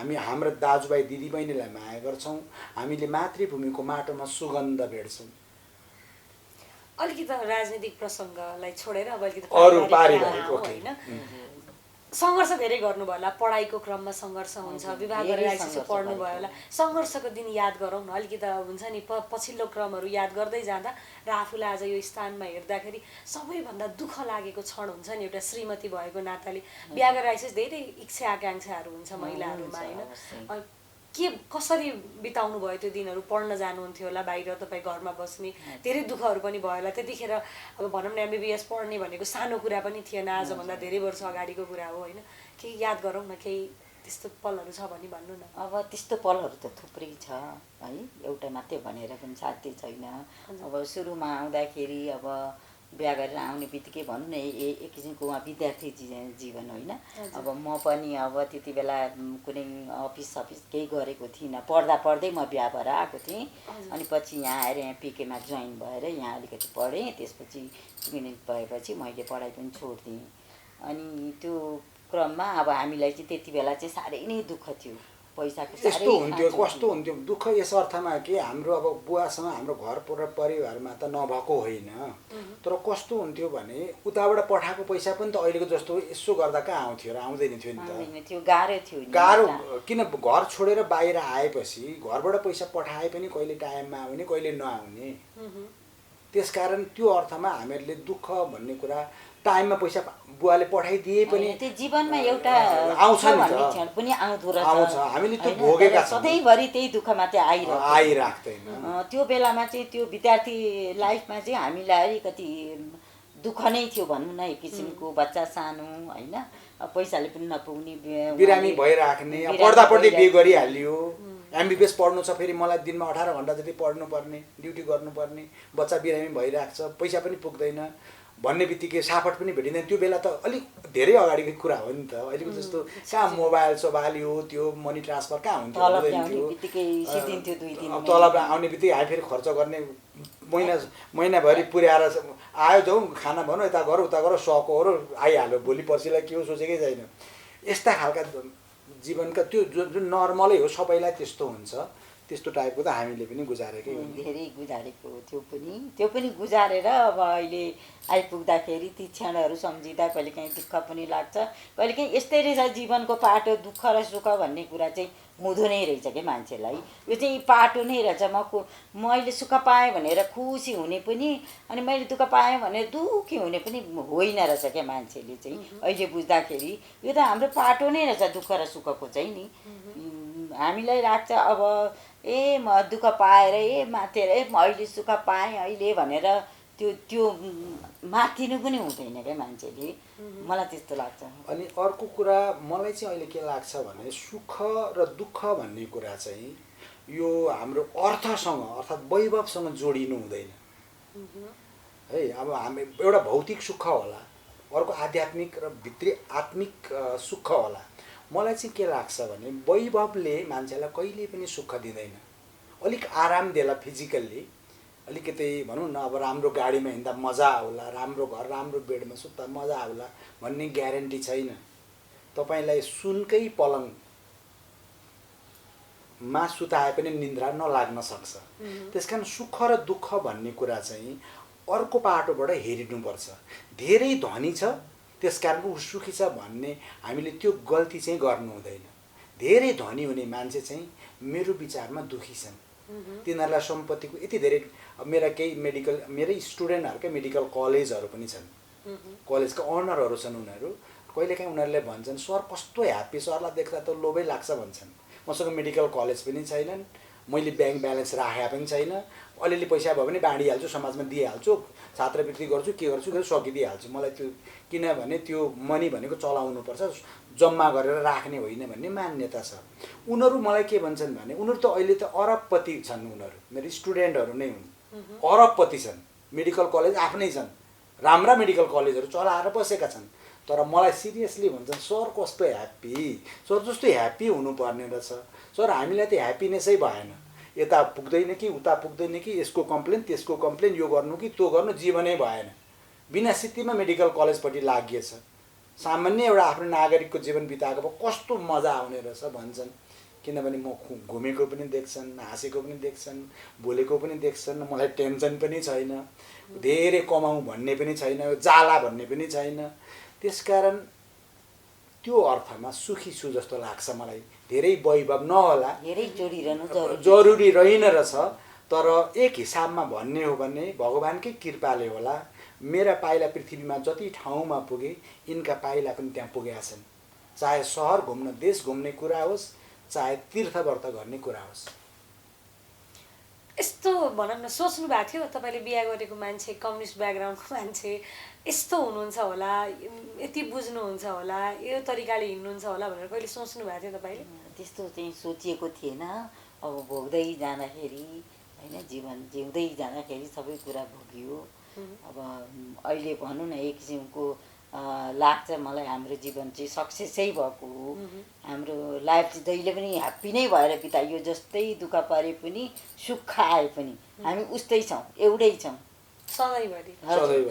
हामी हाम्रो दाजुभाइ दिदीबहिनीलाई माया गर्छौँ, हामीले मातृभूमिको माटोमा सुगन्ध भेट्छौँ। अलिकति राजनीतिक प्रसङ्गलाई छोडेर अब अलिकति अरू पारिवारिक होइन, सङ्घर्ष धेरै गर्नुभयो होला, पढाइको क्रममा सङ्घर्ष हुन्छ, विवाह गरेर आइसकेपछि पढ्नुभयो होला, सङ्घर्षको दिन याद गरौँ न अलिकति। हुन्छ नि पछिल्लो क्रमहरू याद गर्दै जाँदा र आफूलाई आज यो स्थानमा हेर्दाखेरि सबैभन्दा दुःख लागेको क्षण हुन्छ नि, एउटा श्रीमती भएको नाताले बिहा गरेर आइसकेपछि धेरै इच्छा आकाङ्क्षाहरू हुन्छ महिलाहरूमा होइन। के कसरी बिताउनु भयो त्यो दिनहरू? पढ्न जानुहुन्थ्यो होला बाहिर, तपाईँ घरमा बस्ने, धेरै दुःखहरू पनि भयो होला त्यतिखेर। अब भनौँ न MBBS पढ्ने भनेको सानो कुरा पनि थिएन, आजभन्दा धेरै वर्ष अगाडिको कुरा हो होइन। केही याद गरौँ न, केही त्यस्तो पलहरू छ भने भन्नु न। अब त्यस्तो पलहरू त थुप्रै छ है, एउटा मात्रै भनेर पनि साध्य छैन। अब सुरुमा आउँदाखेरि अब बिहा गरेर आउने बित्तिकै भनौँ न एक किसिमको उहाँ विद्यार्थी जीवन होइन। अब म पनि अब त्यति बेला कुनै अफिस केही गरेको थिइनँ, पढ्दै म बिहा भएर आएको थिएँ। अनि पछि यहाँ आएर यहाँ पिकेमा जोइन भएर यहाँ अलिकति पढेँ, त्यसपछि मिनेट भएपछि मैले पढाइ पनि छोडिदिएँ। अनि त्यो क्रममा अब हामीलाई चाहिँ त्यति बेला चाहिँ साह्रै नै दुःख थियो, पैसाको यस्तो हुन्थ्यो। कस्तो हुन्थ्यो दुःख यस अर्थमा कि हाम्रो अब बुवासँग हाम्रो घर परिवारमा त नभएको होइन, तर कस्तो हुन्थ्यो भने उताबाट पठाएको पैसा पनि त अहिलेको जस्तो यसो गर्दा कहाँ आउँथ्यो र आउँदैन थियो नि त। गाह्रो थियो, गाह्रो किन घर छोडेर बाहिर आएपछि घरबाट पैसा पठाए पनि कहिले टाइममा आउने कहिले नआउने। त्यसकारण त्यो अर्थमा हामीहरूले दुःख भन्ने कुरा टाइममा पैसा बुवाले पठाइदिए पनि त्यो जीवनमा एउटा आउँछ पनि आउँदो रहेछ। आउँछ, हामीले त्यो भोगेका छौँ। सधैँभरि त्यही दुःख मात्रै आइराख्दैन। त्यो बेलामा चाहिँ त्यो विद्यार्थी लाइफमा चाहिँ हामीलाई अलिकति दुःख नै थियो भनौँ न, एक किसिमको बच्चा सानो होइन, पैसाले पनि नपुग्ने, बिरामी भइराख्ने, पढ्दा पढ्दै बिहे गरिहालियो। MBBS पढ्नु छ, फेरि मलाई दिनमा 18 घन्टा जति पढ्नुपर्ने, ड्युटी गर्नुपर्ने, बच्चा बिरामी भइरहेको छ, पैसा पनि पुग्दैन भन्ने बित्तिकै सापट पनि भेटिँदैन। त्यो बेला त अलिक धेरै अगाडिको कुरा हो नि त। अहिलेको जस्तो कहाँ मोबाइल सोबाइल यो त्यो मनी ट्रान्सफर कहाँ हुन्थ्यो, तलब आउने बित्तिकै हामी फेरि खर्च गर्ने, महिनाभरि पुर्याएर आयो जाउँ खाना भनौँ यता गरौँ उता गरौँ सकोहरू आइहाल्यो, भोलि पर्सिलाई के हो सोचेकै छैन। यस्ता खालका जीवनका त्यो जुन नर्मलै हो सबैलाई त्यस्तो हुन्छ। त्यस्तो टाइपको त हामीले पनि गुजारेकै हो। धेरै गुजारेको त्यो पनि गुजारेर अब अहिले आइपुग्दाखेरि ती क्षणहरू सम्झिँदा कहिलेकाहीँ दुःख पनि लाग्छ। कहिलेकाहीँ यस्तै रहेछ जीवनको पाटो, दुःख र सुख भन्ने कुरा चाहिँ हुँदो नै रहेछ क्या मान्छेलाई। यो चाहिँ पाटो नै रहेछ। म अहिले सुख पाएँ भनेर खुसी हुने पनि, अनि मैले दुःख पाएँ भनेर दुःखी हुने पनि होइन रहेछ क्या मान्छेले चाहिँ अहिले बुझ्दाखेरि। यो त हाम्रो पाटो नै रहेछ दुःख र सुखको चाहिँ नि। हामीलाई लाग्छ अब म दुःख पाएर माथेर म अहिले सुख पाएँ अहिले भनेर त्यो माथिनु पनि हुँदैन क्या मान्छेले। मलाई त्यस्तो लाग्छ। अनि अर्को कुरा मलाई चाहिँ अहिले के लाग्छ भने सुख र दुःख भन्ने कुरा चाहिँ यो हाम्रो अर्थसँग अर्थात् वैभवसँग जोडिनु हुँदैन है। अब हामी एउटा भौतिक सुख होला, अर्को आध्यात्मिक र भित्री आत्मिक सुख होला। मलाई चाहिँ के लाग्छ भने वैभवले मान्छेलाई कहिले पनि सुख दिँदैन। अलिक आराम देला फिजिकल्ली, अलिकति भनौँ न अब राम्रो गाडीमा हिँड्दा मजा आउला, राम्रो घर राम्रो बेडमा सुत्दा मजा आउला भन्ने ग्यारेन्टी छैन। तपाईँलाई सुनकै पलङमा सुताए पनि निन्द्रा नलाग्न सक्छ। त्यसकारण सुख र दुःख भन्ने कुरा चाहिँ अर्को पाटोबाट हेरिनुपर्छ। धेरै धनी छ त्यसकारण ऊ सुखी छ भन्ने हामीले त्यो गल्ती चाहिँ गर्नु हुँदैन। धेरै धनी हुने मान्छे चाहिँ मेरो विचारमा दुखी छन्। तिनीहरूलाई सम्पत्तिको यति धेरै, मेरै स्टुडेन्टहरूकै मेडिकल कलेजहरू पनि छन्, कलेजका अनरहरू छन् उनीहरू। कहिलेकाहीँ उनीहरूले भन्छन् सर कस्तो ह्याप्पी, सरलाई देख्दा त लोभै लाग्छ भन्छन्। मसँग मेडिकल कलेज पनि छैनन्, मैले ब्याङ्क ब्यालेन्स राखेको पनि छैन, अलिअलि पैसा भयो भने बाँडिहाल्छु, समाजमा दिइहाल्छु, छात्रवृत्ति गर्छु, के गर्छु सकिदिइहाल्छु। मलाई त्यो किनभने त्यो मनी भनेको चलाउनुपर्छ, जम्मा गरेर राख्ने होइन भन्ने मान्यता छ। उनीहरू मलाई के भन्छन् भने उनीहरू त अहिले त अरबपति छन्। उनीहरू मेरो स्टुडेन्टहरू नै हुन्, अरबपति छन्, मेडिकल कलेज आफ्नै छन्, राम्रा मेडिकल कलेजहरू चलाएर बसेका छन्। तर मलाई सिरियसली भन्छन् सर कस्तो ह्याप्पी, सर जस्तो ह्याप्पी हुनुपर्ने रहेछ, सर हामीलाई त ह्याप्पिनेसै भएन, यता पुग्दैन कि उता पुग्दैन कि, यसको कम्प्लेन त्यसको कम्प्लेन, यो गर्नु कि त्यो गर्नु, जीवनै भएन। बिना सित्तीमा मेडिकल कलेजपट्टि लागिएछ। सामान्य एउटा आफ्नो नागरिकको जीवन बिताएको भए कस्तो मजा आउने रहेछ भन्छन्। किनभने म घुमेको पनि देख्छन्, हाँसेको पनि देख्छन्, बोलेको पनि देख्छन्, मलाई टेन्सन पनि छैन, धेरै कमाउँ भन्ने पनि छैन, जाला भन्ने पनि छैन। त्यसकारण त्यो अर्थमा सुखी छु जस्तो लाग्छ मलाई। धेरै वैभव नहोला, धेरै जोडिरहनु जरुरी रहेन रहेछ। तर एक हिसाबमा भन्ने हो भने भगवानकै कृपाले होला मेरा पाइला पृथ्वीमा जति ठाउँमा पुगे यिनका पाइला पनि त्यहाँ पुगेका छन्। चाहे सहर घुम्न, देश घुम्ने कुरा होस्, चाहे तीर्थव्रत गर्ने कुरा होस्। यस्तो भनौँ न सोच्नु भएको थियो तपाईँले बिहा गरेको मान्छे, कम्युनिस्ट ब्याकग्राउन्डको मान्छे यस्तो हुनुहुन्छ होला, यति बुझ्नुहुन्छ होला, यो तरिकाले हिँड्नुहुन्छ होला भनेर कहिले सोच्नु भएको थियो तपाईँले? त्यस्तो चाहिँ सोचिएको थिएन। अब भोग्दै जाँदाखेरि होइन, जीवन जिउँदै जाँदाखेरि सबै कुरा भोगियो। अब अहिले भनौँ न एक किसिमको लाग्छ मलाई हाम्रो जीवन चाहिँ सक्सेसै भएको हो। हाम्रो लाइफ चाहिँ जहिले पनि ह्याप्पी नै भएर बिताइयो। जस्तै दुःख परे पनि सुख आए पनि हामी उस्तै छौँ, एउटै छौँ सधैँभरि।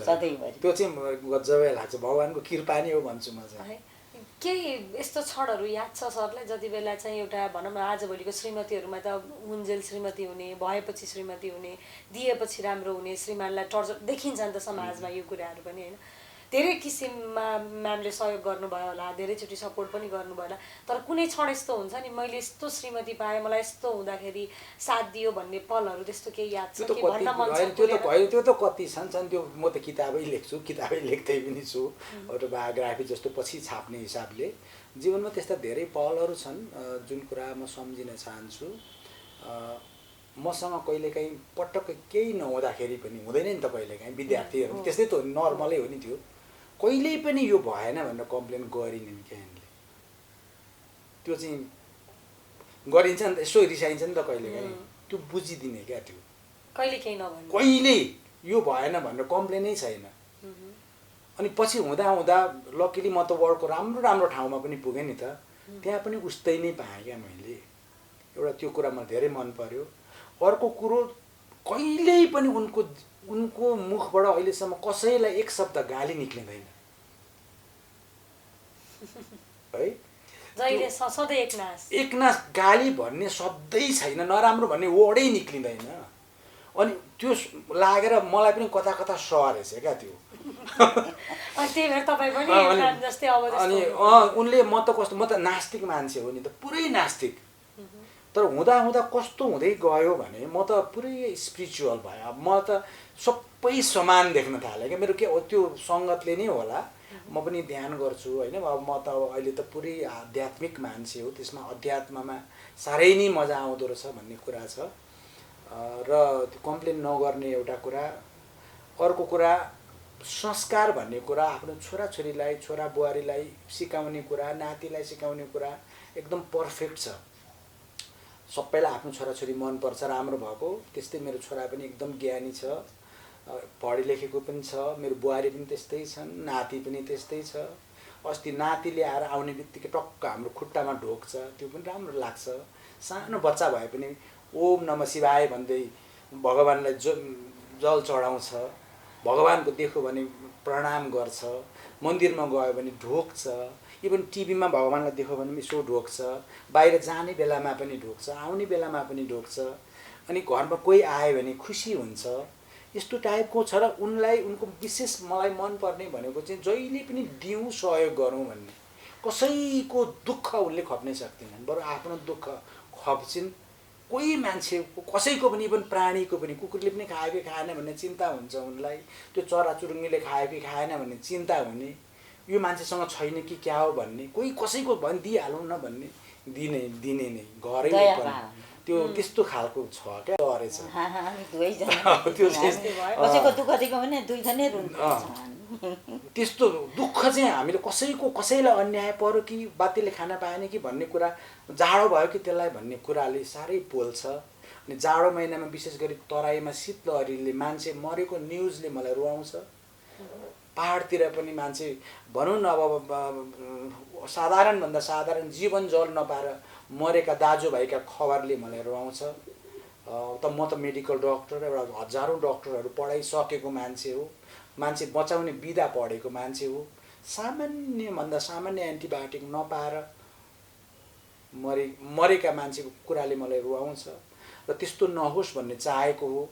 सधैँभरि त्यो चाहिँ गजबै लाग्छ, भगवानको कृपा नै हो भन्छु म चाहिँ। केही यस्तो क्षणहरू याद छ सरलाई जति बेला चाहिँ एउटा भनौँ न आजभोलिको श्रीमतीहरूमा त हुन्जेल श्रीमती हुने, भएपछि श्रीमती हुने, दिएपछि राम्रो हुने, श्रीमानलाई टर्चर देखिन्छ नि त समाजमा यो कुराहरू पनि होइन। धेरै किसिममा म्यामले सहयोग गर्नुभयो होला, धेरैचोटि सपोर्ट पनि गर्नुभयो होला, तर कुनै क्षण यस्तो हुन्छ नि मैले यस्तो श्रीमती पाएँ, मलाई यस्तो हुँदाखेरि साथ दियो भन्ने पलहरू त्यस्तो केही याद छ कि भन्न मन छ? त्यो त कति छन् त्यो म त किताबै लेख्छु, किताबै लेख्दै पनि छु, अटोबायोग्राफी जस्तो पछि छाप्ने हिसाबले। जीवनमा त्यस्ता धेरै पलहरू छन् जुन कुरा म सम्झिन चाहन्छु। मसँग कहिलेकाहीँ पटक्कै केही नहुँदाखेरि पनि हुँदैन नि त कहिलेकाहीँ, विद्यार्थीहरू त्यस्तै त नर्मलै हो नि त्यो, कहिल्यै पनि यो भएन भनेर कम्प्लेन गरिनन् क्या यिनले। त्यो चाहिँ गरिन्छ नि त, यसो रिसाइन्छ नि त कहिलेकाहीँ, त्यो बुझिदिने क्या। त्यो कहिले केही नभन्नु, कहिले यो भएन भनेर कम्प्लेनै छैन। अनि पछि हुँदा हुँदा लकिली म त वर्ल्डको राम्रो राम्रो ठाउँमा पनि पुगेँ नि त, त्यहाँ पनि उस्तै नै पाएँ क्या मैले। एउटा त्यो कुरा मलाई धेरै मन पर्यो। अर्को कुरो कहिल्यै पनि उनको मुखबाट अहिलेसम्म कसैलाई एक शब्द गाली निक्लिँदैन। है। जहिले सधैँ एकनास गाली भन्ने शब्दै छैन, नराम्रो भन्ने वर्डै निक्लिँदैन। अनि त्यो लागेर मलाई पनि कता कता सरेछ क्या त्यो। त्यही भएर तपाईँ पनि एकनाथ जस्तै अब अनि उनले म त कस्तो, म त नास्तिक मान्छे हो नि त, पुरै नास्तिक। तर हुँदा हुँदा कस्तो हुँदै गयो भने म त पुरै स्पिरिचुअल भयो। अब म त सबै समान देख्न थालेँ क्या। मेरो के त्यो सङ्गतले नै होला, म पनि ध्यान गर्छु होइन। अब म त अहिले त पुरै आध्यात्मिक मान्छे हो, त्यसमा अध्यात्ममा साह्रै नै मजा आउँदो रहेछ भन्ने कुरा छ। र कम्प्लेन नगर्ने एउटा कुरा। अर्को कुरा, संस्कार भन्ने कुरा आफ्नो छोराछोरीलाई, छोरा बुहारीलाई सिकाउने कुरा, नातिलाई सिकाउने कुरा एकदम पर्फेक्ट छ। सबैलाई आफ्नो छोराछोरी मनपर्छ राम्रो भएको, त्यस्तै मेरो छोरा पनि एकदम ज्ञानी छ, पढे लेखेको पनि छ, मेरो बुहारी पनि त्यस्तै छन्, नाति पनि त्यस्तै छ। अस्ति नातिले आएर आउने बित्तिकै टक्क हाम्रो खुट्टामा ढोक्छ, त्यो पनि राम्रो लाग्छ। सानो बच्चा भए पनि ओम नमः शिवाय भन्दै भगवान्लाई जल चढाउँछ, भगवान्को देख्यो भने प्रणाम गर्छ, मन्दिरमा गयो भने ढोक्छ, इभन टिभीमा भगवान्लाई देख्यो भने यसो ढोक्छ, बाहिर जाने बेलामा पनि ढोक्छ, आउने बेलामा पनि ढोक्छ। अनि घरमा कोही आयो भने खुसी हुन्छ। यस्तो टाइपको छ। र उनलाई उनको विशेष मलाई मनपर्ने भनेको चाहिँ जहिले पनि दिउँ सहयोग गरौँ भन्ने। कसैको दुःख उनले खप्नै सक्दैनन्, बरु आफ्नो दुःख खप्छिन्। कोही मान्छे कसैको पनि, इभन प्राणीको पनि, कुकुरले पनि खायो कि खाएन भन्ने चिन्ता हुन्छ उनलाई, त्यो चराचुरुङ्गीले खायो कि खाएन भन्ने चिन्ता हुने, यो मान्छेसँग छैन कि क्या हो भन्ने, कोही कसैको भने दिइहालौँ न भन्ने, दिने नै घरै त्यो त्यस्तो खालको छ क्या रहेछ। त्यो कसैको दुःख देख्यो भने दुईजनै रुन्छ। त्यस्तो दुःख चाहिँ हामीले कसैलाई अन्याय पर्यो कि बातीले खान पाएन कि भन्ने कुरा, जाडो भयो कि त्यसलाई भन्ने कुराले साह्रै पोल्छ। अनि जाडो महिनामा विशेष गरी तराईमा शीतलहरीले मान्छे मरेको न्युजले मलाई रुवाउँछ। पहाडतिर पनि मान्छे भनौँ न अब साधारणभन्दा साधारण जीवन जल नपाएर मरेका दाजुभाइका खबरले मलाई रुवाउँछ। त म त मेडिकल डक्टर, एउटा हजारौँ डक्टरहरू पढाइसकेको मान्छे हो, मान्छे बचाउने विधा पढेको मान्छे हो। सामान्यभन्दा सामान्य एन्टिबायोटिक नपाएर मरेका मान्छेको कुराले मलाई रुवाउँछ। र त्यस्तो नहोस् भन्ने चाहेको हो।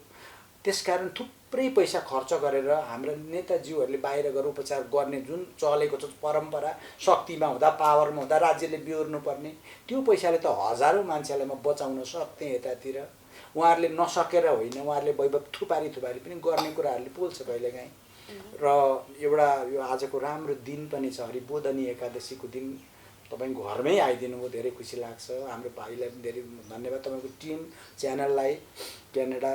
त्यसकारण थुप्रै पैसा खर्च गरेर हाम्रा नेताज्यूहरूले बाहिर गएर उपचार गर्ने जुन चलेको छ परम्परा, शक्तिमा हुँदा, पावरमा हुँदा राज्यले बिहोर्नु पर्ने, त्यो पैसाले त हजारौँ मान्छेलाई म बचाउन सक्थेँ यतातिर। उहाँहरूले नसकेर होइन, उहाँहरूले वैभव थुपारी पनि गर्ने कुराहरूले पोल्छ कहिलेकाहीँ। र एउटा यो आजको राम्रो दिन पनि छ, हरिबोधनी एकादशीको दिन तपाईँ घरमै आइदिनु भयो, धेरै खुसी लाग्छ। हाम्रो भाइलाई पनि धेरै धन्यवाद, तपाईँको टिम, च्यानललाई, क्यानाडा,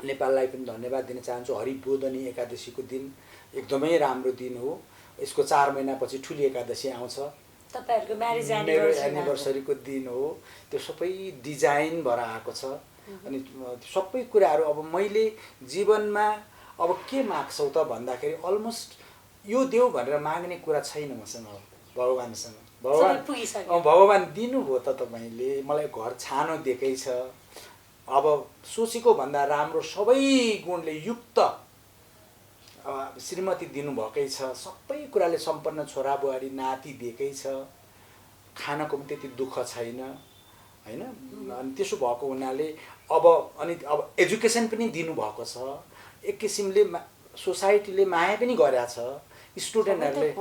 नेपाललाई पनि धन्यवाद दिन चाहन्छु। हरिबोधनी एकादशीको दिन एकदमै राम्रो दिन हो। यसको 4 महिनापछि ठुली एकादशी आउँछ, तपाईहरुको म्यारेज मेरो एनिभर्सरीको दिन हो। त्यो सबै डिजाइन भएर आएको छ। अनि सबै कुराहरू अब मैले जीवनमा अब के माग्छौ त भन्दाखेरि अलमोस्ट यो देऊ भनेर माग्ने कुरा छैन मसँग, भगवान्सँग। भगवान् दिनुभयो त तपाईँले मलाई, घर छानो दिएकै छ। अब सोचेको भन्दा राम्रो सबै गुणले युक्त श्रीमती दिनुभएकै छ, सबै कुराले सम्पन्न छोरा बुहारी नाति दिएकै छ, खानको पनि त्यति दुःख छैन होइन। अनि त्यसो भएको हुनाले अब एजुकेसन पनि दिनुभएको छ, एक किसिमले सोसाइटीले माया पनि गरेछ स्टुडेन्टहरूले।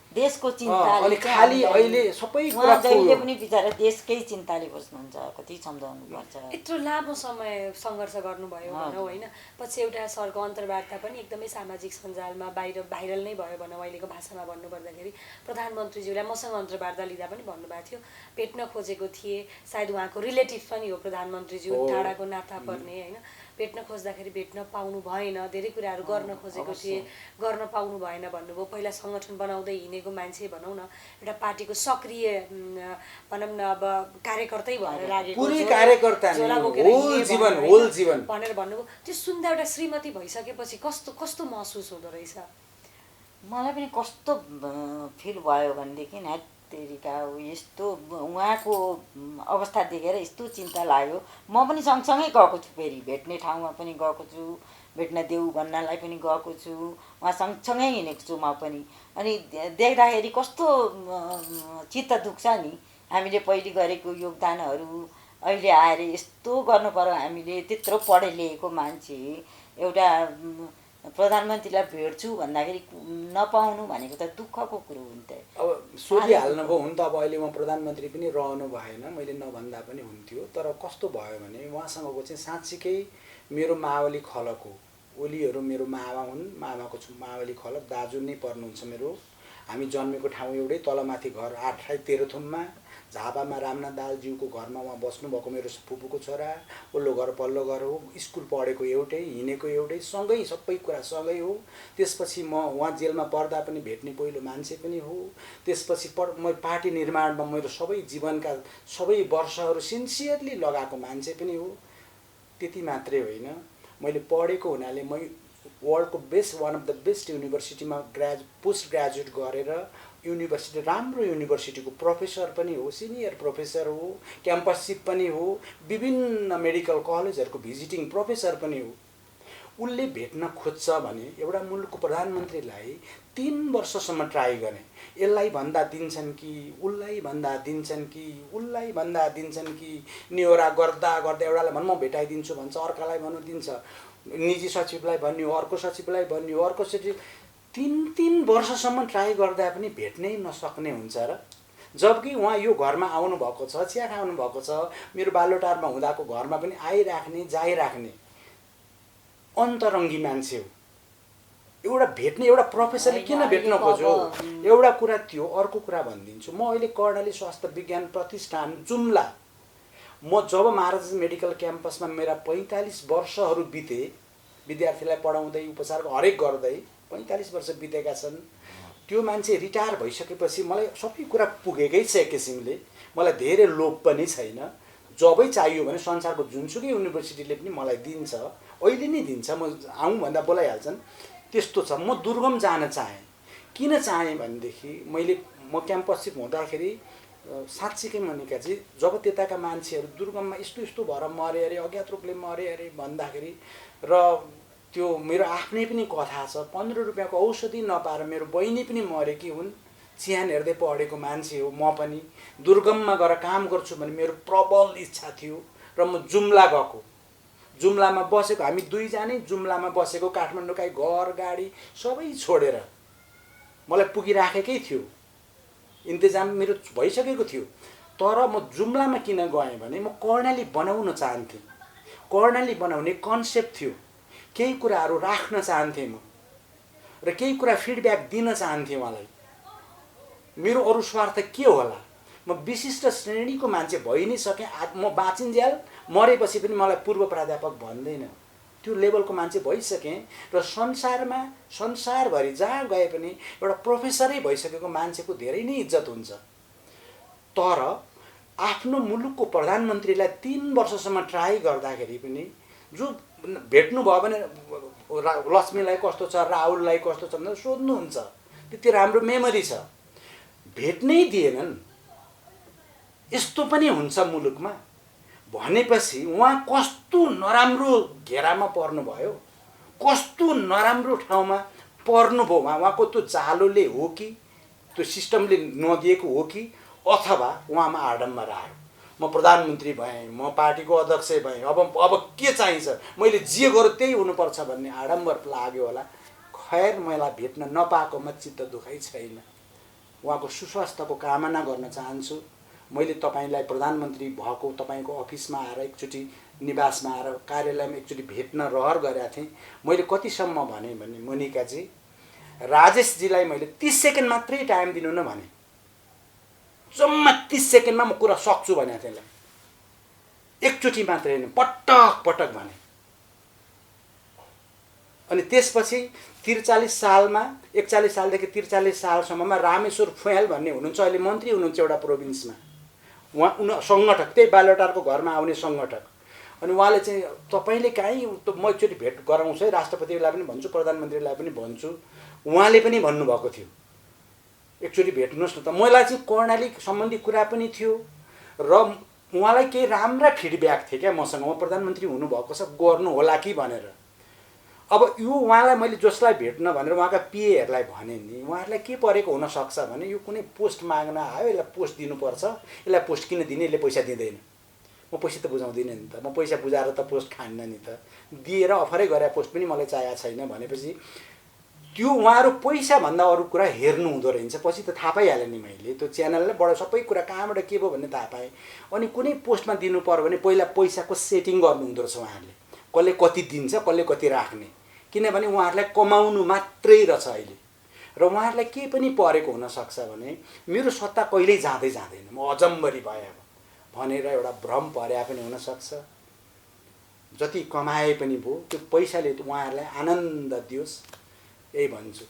देशको चिन्ता अनि खाली अहिले सबै कुरा जहिले पनि बिचारा देशकै चिन्ताले बस्नुहुन्छ, कति सम्झाउनु पर्छ। यत्रो लामो समय सङ्घर्ष गर्नुभयो भनौँ होइन, पछि एउटा सरको अन्तर्वार्ता पनि एकदमै सामाजिक सञ्जालमा भाइरल नै भयो भनौँ। अहिलेको भाषामा भन्नुपर्दाखेरि प्रधानमन्त्रीज्यूलाई मसँग अन्तर्वार्ता लिँदा पनि भन्नुभएको थियो, भेट्न खोजेको थिए, सायद उहाँको रिलेटिभ पनि हो प्रधानमन्त्रीज्यू, टाढाको नाता पर्ने होइन। भेट्न खोज्दाखेरि भेट्न पाउनु भएन, धेरै कुराहरू गर्न खोजेको थिए, गर्न पाउनु भएन भन्नुभयो। पहिला सङ्गठन बनाउँदै हिँडेको मान्छे भनौँ न, एउटा पार्टीको सक्रिय भनौँ न अब कार्यकर्तै भएर लागेको भनेर भन्नुभयो। त्यो सुन्दा एउटा श्रीमती भइसकेपछि कस्तो महसुस हुँदो रहेछ? मलाई पनि कस्तो फिल भयो भनेदेखि तेरिका यस्तो उहाँको अवस्था देखेर यस्तो चिन्ता लाग्यो। म पनि सँगसँगै गएको छु, फेरि भेट्ने ठाउँमा पनि गएको छु, भेट्न देऊ भन्नलाई पनि गएको छु, उहाँ सँगसँगै हिँडेको छु म पनि। अनि देख्दाखेरि कस्तो चित्त दुख्छ नि, हामीले पहिले गरेको योगदानहरू अहिले आएर यस्तो गर्नु पर्यो। हामीले त्यत्रो पढे लेखेको मान्छे एउटा प्रधानमन्त्रीलाई भेट्छु भन्दाखेरि नपाउनु भनेको त दुःखको कुरो हो नि त। अब सोधिहाल्नुभयो हुन त, अब अहिले उहाँ प्रधानमन्त्री पनि रहनु भएन, मैले नभन्दा पनि हुन्थ्यो। तर कस्तो भयो भने उहाँसँगको चाहिँ साँच्चीकै मेरो मावली खलक हो। ओलीहरू मेरो मामा हुन्, मामाको मावली खलक दाजु नै पर्नुहुन्छ मेरो। हामी जन्मेको ठाउँ एउटै, तलमाथि घर 8 तेह्रथुममा, झापामा रामनाथ दालज्यूको घरमा उहाँ बस्नुभएको मेरो फुपूको छोरा। पल्लो घर पल्लो घर हो, स्कुल पढेको एउटै, हिँडेको एउटै, सँगै सबै कुरा सँगै हो। त्यसपछि म उहाँ जेलमा पर्दा पनि भेट्ने पहिलो मान्छे पनि हो। त्यसपछि म पार्टी निर्माणमा मेरो सबै जीवनका सबै वर्षहरू सिन्सियरली लगाएको मान्छे पनि हो। त्यति मात्रै होइन, मैले पढेको हुनाले म वर्ल्डको best one of the best युनिभर्सिटीमा पोस्ट ग्रेजुएट गरेर युनिभर्सिटी, राम्रो युनिभर्सिटीको प्रोफेसर पनि हो, सिनियर प्रोफेसर हो, क्याम्पससिप पनि हो, विभिन्न मेडिकल कलेजहरूको भिजिटिङ प्रोफेसर पनि हो। उसले भेट्न खोज्छ भने एउटा मुलुकको प्रधानमन्त्रीलाई 3 वर्षसम्म ट्राई गर्ने, यसलाई भन्दा दिन्छन् कि उसलाई भन्दा दिन्छन् कि उसलाई भन्दा दिन्छन् कि, निहोरा गर्दा गर्दा एउटालाई भन् म भेटाइदिन्छु भन्छ, अर्कालाई भन्नु दिन्छ, निजी सचिवलाई भन्यो, अर्को सचिवलाई भन्यो, अर्को सचिव 3 वर्षसम्म ट्राई गर्दा पनि भेट्नै नसक्ने हुन्छ र। जबकि उहाँ यो घरमा आउनुभएको छ, चिया खानु भएको छ, मेरो बालोटारमा हुँदाको घरमा पनि आइराख्ने जाइराख्ने अन्तरङ्गी मान्छे हो। एउटा भेट्ने, एउटा प्रोफेसरले किन भेट्न खोज्यो, एउटा कुरा त्यो। अर्को कुरा भनिदिन्छु, म अहिले कर्णाली स्वास्थ्य विज्ञान प्रतिष्ठान जुम्ला, म जब महाराज मेडिकल क्याम्पसमा मेरा 45 वर्षहरू बिते, विद्यार्थीलाई पढाउँदै उपचारको हरेक गर्दै 45 वर्ष बितेका छन्। त्यो मान्छे रिटायर भइसकेपछि मलाई सबै कुरा पुगेकै छ एक किसिमले। मलाई धेरै लोभ पनि छैन, जबै चाहियो भने संसारको जुनसुकै युनिभर्सिटीले पनि मलाई दिन्छ, अहिले नै दिन्छ, म आउँ भन्दा बोलाइहाल्छन्। त्यस्तो छ। म दुर्गम जान चाहेँ। किन चाहेँ भनेदेखि म क्याम्पससिप हुँदाखेरि साँच्चीकै मनिकाजी, जब त्यताका मान्छेहरू दुर्गममा यस्तो यस्तो भएर मरे अरे, अज्ञात रूपले मरे अरे भन्दाखेरि, र त्यो मेरो आफ्नै पनि कथा छ, 15 रुपियाँको औषधि नपाएर मेरो बहिनी पनि मरेकी हुन्। चिहान हेर्दै पढेको मान्छे हो म पनि। दुर्गममा गएर काम गर्छु भने मेरो प्रबल इच्छा थियो र म जुम्ला गएको। जुम्लामा बसेको, हामी 2 जनै जुम्लामा बसेको, काठमाडौँकै घर गाडी सबै छोडेर मलाई पुगिराखेकै थियो, इन्तजाम मेरो भइसकेको थियो। तर म जुम्लामा किन गएँ भने म कर्णाली बनाउन चाहन्थेँ। कर्णाली बनाउने कन्सेप्ट थियो, केही कुराहरू राख्न चाहन्थेँ म, र केही कुरा फिडब्याक दिन चाहन्थेँ उहाँलाई। मेरो अरू स्वार्थ के होला, म विशिष्ट श्रेणीको मान्छे भइ नै सकेँ। म बाँचिन्जेल मरेपछि पनि मलाई पूर्व प्राध्यापक भन्दैन, त्यो लेभलको मान्छे भइसकेँ। र संसारमा, संसारभरि जहाँ गए पनि एउटा प्रोफेसरै भइसकेको मान्छेको धेरै नै इज्जत हुन्छ। तर आफ्नो मुलुकको प्रधानमन्त्रीलाई 3 वर्षसम्म ट्राई गर्दाखेरि पनि, जो भेट्नुभयो भने लक्ष्मीलाई कस्तो छ, राहुललाई कस्तो छ भनेर सोध्नुहुन्छ, त्यति राम्रो मेमोरी छ, भेट्नै दिएनन्। यस्तो पनि हुन्छ मुलुकमा भनेपछि उहाँ कस्तो नराम्रो घेरामा पर्नुभयो, कस्तो नराम्रो ठाउँमा पर्नुभयो। उहाँको त्यो जालोले हो कि त्यो सिस्टमले नदिएको हो कि, अथवा उहाँमा आडम्बर आयो। म प्रधानमन्त्री भएँ, म पार्टीको अध्यक्ष भएँ, अब के चाहिन्छ, मैले जे गरे त्यही हुनुपर्छ भन्ने आडम्बर लाग्यो होला। खैर, मलाई भेट्न नपाएकोमा चित्त दुखाइ छैन। उहाँको सुस्वास्थ्यको कामना गर्न चाहन्छु। मैले तपाईँलाई प्रधानमन्त्री भएको तपाईँको अफिसमा आएर एकचोटि, निवासमा आएर, कार्यालयमा एकचोटि भेट्न रहर गरेका थिएँ। मैले कतिसम्म भने मोनिकाजी, राजेशजीलाई मैले 30 सेकेन्ड मात्रै टाइम दिनु न भने, जम्मा 30 सेकेन्डमा म कुरा सक्छु भनेको थिएँ। एकचोटि मात्रै होइन, पटक पटक भने। अनि त्यसपछि 43 सालमा, 41 सालदेखि 43 सालसम्ममा रामेश्वर फुयाल भन्ने हुनुहुन्छ, अहिले मन्त्री हुनुहुन्छ एउटा प्रोभिन्समा। उहाँ सङ्गठक, त्यही बालोटारको घरमा आउने सङ्गठक। अनि उहाँले चाहिँ, तपाईँले काहीँ, म एकचोटि भेट गराउँछु है, राष्ट्रपतिलाई पनि भन्छु, प्रधानमन्त्रीलाई पनि भन्छु। उहाँले पनि भन्नुभएको थियो, एकचोटि भेट्नुहोस् न त। मलाई चाहिँ कर्णाली सम्बन्धी कुरा पनि थियो, र उहाँलाई केही राम्रा फिडब्याक थिए क्या मसँग, म प्रधानमन्त्री हुनुभएको छ, गर्नु होला कि भनेर। अब यो उहाँलाई मैले जसलाई भेट्न भनेर उहाँका पिएहरूलाई भने नि उहाँहरूलाई के परेको हुनसक्छ भने यो कुनै पोस्ट माग्न आयो, यसलाई पोस्ट दिनुपर्छ, यसलाई पोस्ट किन दिने, यसले पैसा दिँदैन, म पैसा त बुझाउँदिनँ नि त, म पैसा बुझाएर त पोस्ट खान्न नि त, दिएर अफरै गरे पोस्ट पनि मलाई चाहिएको छैन भनेपछि त्यो उहाँहरू पैसाभन्दा अरू कुरा हेर्नु हुँदो रहेछ। पछि त थाहा पाइहालेँ नि मैले, त्यो च्यानलले बडा सबै कुरा कहाँबाट के भयो भन्ने थाहा पाएँ। अनि कुनै पोस्टमा दिनु पर्यो भने पहिला पैसाको सेटिङ गर्नु हुँदो रहेछ उहाँहरूले, कसले कति दिन्छ, कसले कति राख्ने, किनभने उहाँहरूलाई कमाउनु मात्रै रहेछ अहिले। र उहाँहरूलाई के पनि परेको हुनसक्छ भने मेरो सत्ता कहिल्यै जाँदै जाँदैन, म अजम्बरी भए भनेर एउटा भ्रम परे पनि हुनसक्छ। जति कमाए पनि भयो त्यो पैसाले उहाँहरूलाई आनन्द दियोस् यही भन्छु।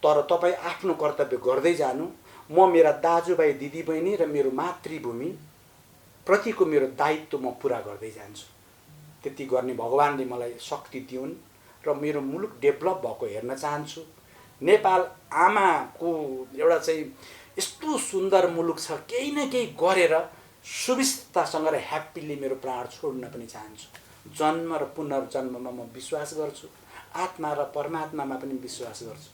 तर तपाईँ आफ्नो कर्तव्य गर्दै जानु। म मेरा दाजुभाइ दिदीबहिनी र मेरो मातृभूमि प्रतिको मेरो दायित्व म पुरा गर्दै जान्छु। त्यति गर्ने भगवानले मलाई शक्ति दिउन् र मेरो मुलुक डेभलप भएको हेर्न चाहन्छु। नेपाल आमाको एउटा चाहिँ यस्तो सुन्दर मुलुक छ, केही न केही गरेर सुविस्तासँग र ह्याप्पीली मेरो प्राण छोड्न पनि चाहन्छु। जन्म र पुनर्जन्ममा म विश्वास गर्छु, आत्मा र परमात्मामा पनि विश्वास गर्छु।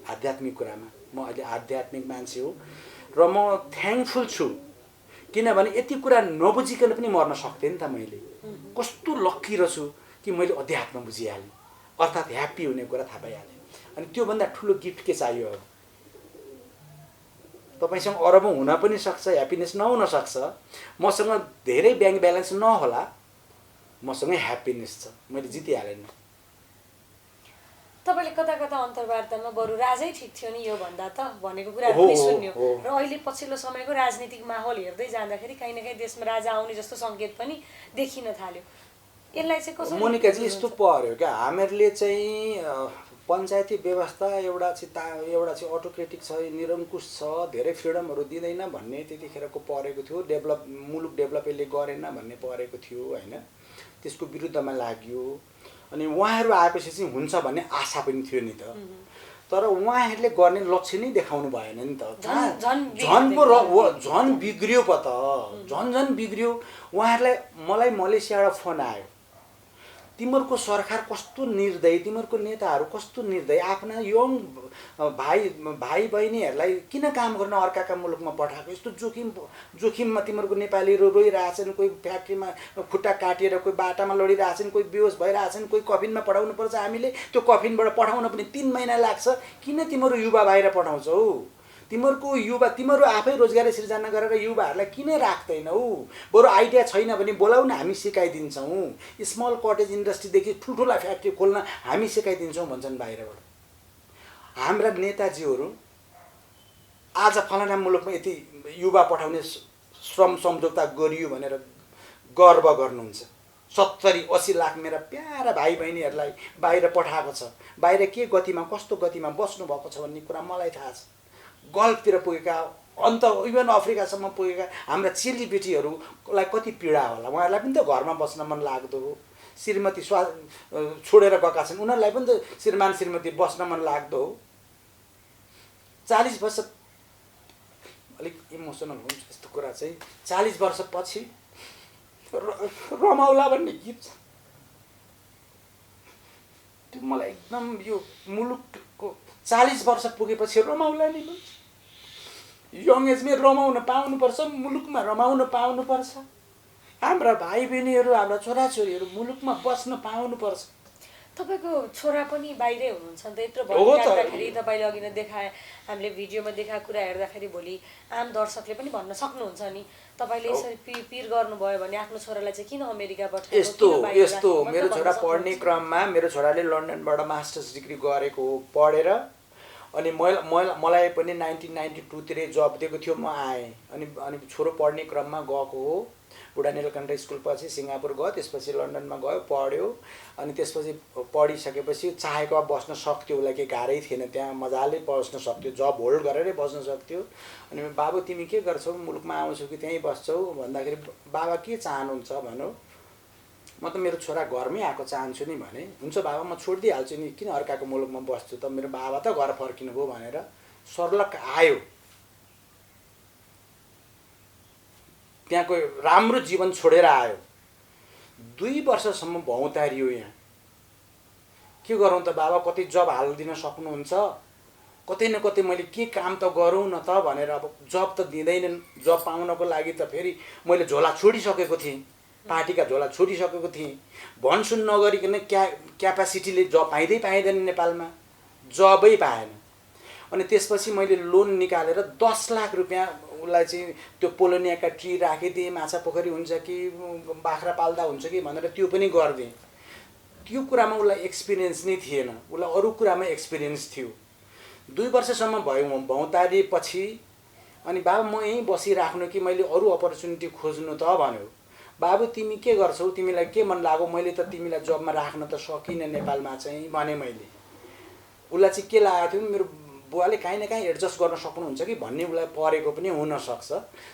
आध्यात्मिक कुरामा म अहिले आध्यात्मिक मान्छे हो र म थ्याङ्कफुल छु, किनभने यति कुरा नबुझिकन पनि मर्न सक्थेँ नि त। मैले कस्तो लक्की रहेछु कि मैले अध्यात्म बुझिहालेँ, अर्थात् ह्याप्पी हुने कुरा थाहा पाइहालेँ। अनि त्योभन्दा ठुलो गिफ्ट के चाहियो? अब तपाईँसँग अरबौँ हुन पनि सक्छ, ह्याप्पिनेस नहुन सक्छ, मसँग धेरै ब्याङ्क ब्यालेन्स नहोला, मसँग ह्याप्पिनेस छ, मैले जितिहालेँ नि। तपाईँले कता कता अन्तर्वार्तामा बरु राजै ठिक थियो नि यो भन्दा त भनेको कुराहरू पनि सुन्यो। र अहिले पछिल्लो समयको राजनीतिक माहौल हेर्दै जाँदाखेरि कहीँ न कहीँ देशमा राजा आउने जस्तो सङ्केत पनि देखिन थाल्यो। यसलाई चाहिँ कसरी? मोनिकाजी यस्तो पर्यो क्या, हामीहरूले चाहिँ पञ्चायती व्यवस्था एउटा चाहिँ अटोक्रेटिक छ, निरङ्कुश छ, धेरै फ्रिडमहरू दिँदैन भन्ने त्यतिखेरको परेको थियो। मुलुक डेभलप यसले गरेन भन्ने परेको थियो होइन, त्यसको विरुद्धमा लाग्यो। अनि उहाँहरू आएपछि चाहिँ हुन्छ भन्ने आशा पनि थियो नि त। तर उहाँहरूले गर्ने लक्ष्य नै देखाउनु भएन नि त। झन् बिग्रियो पो त, झन् बिग्रियो। उहाँहरूलाई मलाई मलेसियाबाट फोन आयो, तिमीहरूको सरकार कस्तो निर्दयी, तिमीहरूको नेताहरू कस्तो निर्दयी, आफ्ना यङ भाइ बहिनीहरूलाई किन काम गर्न अर्काका मुलुकमा पठाएको, यस्तो जोखिममा तिमीहरूको नेपालीहरू रोइरहेछन्, कोही फ्याक्ट्रीमा खुट्टा काटिएर, कोही बाटामा लडिरहेछन्, कोही बेहोस भइरहेछन्, कोही कफिनमा पठाउनुपर्छ, हामीले त्यो कफिनबाट पठाउन पनि 3 महिना लाग्छ, किन तिमीहरू युवा बाहिर पठाउँछौ? तिमीहरू आफै रोजगारी सिर्जना गरेर युवाहरूलाई किन राख्दैनौ? बरु आइडिया छैन भने बोलाउ न, हामी सिकाइदिन्छौँ। स्मल कटेज इन्डस्ट्रीदेखि ठुल्ठुला फ्याक्ट्री खोल्न हामी सिकाइदिन्छौँ भन्छन् बाहिरबाट। हाम्रा नेताजीहरू आज फलाना मुलुकमा यति युवा पठाउने श्रम सम्झौता गरियो भनेर गर्व गर्नुहुन्छ। 70-80 लाख मेरा प्यारा भाइ बहिनीहरूलाई बाहिर पठाएको छ। बाहिर के गतिमा, कस्तो गतिमा बस्नु भएको छ भन्ने कुरा मलाई थाहा छ। गल्फतिर पुगेका, अन्त इभन अफ्रिकासम्म पुगेका हाम्रा चेलीबेटीहरूलाई कति पीडा होला। उहाँहरूलाई पनि त घरमा बस्न मन लाग्दो हो, श्रीमती छोडेर गएका छन्, उनीहरूलाई पनि त श्रीमान श्रीमती बस्न मन लाग्दो हो। 40 वर्ष, अलिक इमोसनल हुन्छ यस्तो कुरा चाहिँ, 40 वर्षपछि रमाउला भन्ने गीत छ, त्यो मलाई एकदम यो मुलुकको 40 वर्ष पुगेपछि रमाउला नि भन्छ। यङ एजमै रमाउन पाउनुपर्छ, मुलुकमा रमाउन पाउनुपर्छ। हाम्रा भाइ बहिनीहरू, हाम्रा छोराछोरीहरू मुलुकमा बस्न पाउनुपर्छ। तपाईँको छोरा पनि बाहिरै हुनुहुन्छ नि त, यत्रो भनिराख्दाखेरि तपाईँले अघि नै देखाए, हामीले भिडियोमा देखाएको कुरा हेर्दाखेरि भोलि आम दर्शकले पनि भन्न सक्नुहुन्छ नि, तपाईँले यसरी पिर गर्नुभयो भने आफ्नो छोरालाई चाहिँ किन अमेरिका पठाउनु? यस्तो मेरो छोरा पढ्ने क्रममा, मेरो छोराले लन्डनबाट मास्टर्स डिग्री गरेको पढेर, अनि मलाई पनि 1992 जब दिएको थियो, म आएँ। अनि छोरो पढ्ने क्रममा गएको हो। बुढा नीलकण्ठ स्कुल पछि सिङ्गापुर गयो, त्यसपछि लन्डनमा गयो, पढ्यो। अनि त्यसपछि पढिसकेपछि चाहेको बस्न सक्थ्यो, उसलाई केही गाह्रै थिएन, त्यहाँ मजाले बस्न सक्थ्यो, जब होल्ड गरेरै बस्न सक्थ्यो। अनि बाबु तिमी के गर्छौ, मुलुकमा आउँछौ कि त्यहीँ बस्छौ भन्दाखेरि बाबा के चाहनुहुन्छ भन्यो। म त मेरो छोरा घरमै आएको चाहन्छु नि भने। हुन्छ बाबा म छोडिदिइहाल्छु नि, किन अर्काको मुलुकमा बस्छु त, मेरो बाबा त घर फर्किनु भयो भनेर सर्लक आयो। त्यहाँको राम्रो जीवन छोडेर आयो। 2 वर्षसम्म भौतारियो यहाँ। के गरौँ त बाबा, कतै जब हालिदिन सक्नुहुन्छ, कतै न कतै मैले के काम त गरौँ न त भनेर। अब जब त दिँदैनन्, जब पाउनको लागि त फेरि मैले झोला छोडिसकेको थिएँ, पार्टीका झोला छोडिसकेको थिएँ। भनसुन नगरिकन क्यापासिटीले जब पाइँदैन नेपालमा, जबै पाएन। अनि त्यसपछि मैले लोन निकालेर 10 लाख रुपियाँ उसलाई चाहिँ त्यो पोलोनियाका ट्री राखिदिएँ, माछा पोखरी हुन्छ कि बाख्रा पाल्दा हुन्छ कि भनेर त्यो पनि गरिदिएँ। त्यो कुरामा उसलाई एक्सपिरियन्स नै थिएन, उसलाई अरू कुरामा एक्सपिरियन्स थियो। 2 वर्षसम्म भयो भौँतारिएपछि अनि बाबु म यहीँ बसिराख्नु कि मैले अरू अपर्च्युनिटी खोज्नु त भन्यो। बाबु तिमी के गर्छौ, तिमीलाई के मन लाग्यो, मैले त तिमीलाई जबमा राख्न त सकिनँ नेपालमा चाहिँ भने मैले। उसलाई चाहिँ के लागेको थियो, मेरो बुवाले काहीँ न काहीँ एडजस्ट गर्न सक्नुहुन्छ कि भन्ने उसलाई परेको पनि हुनसक्छ।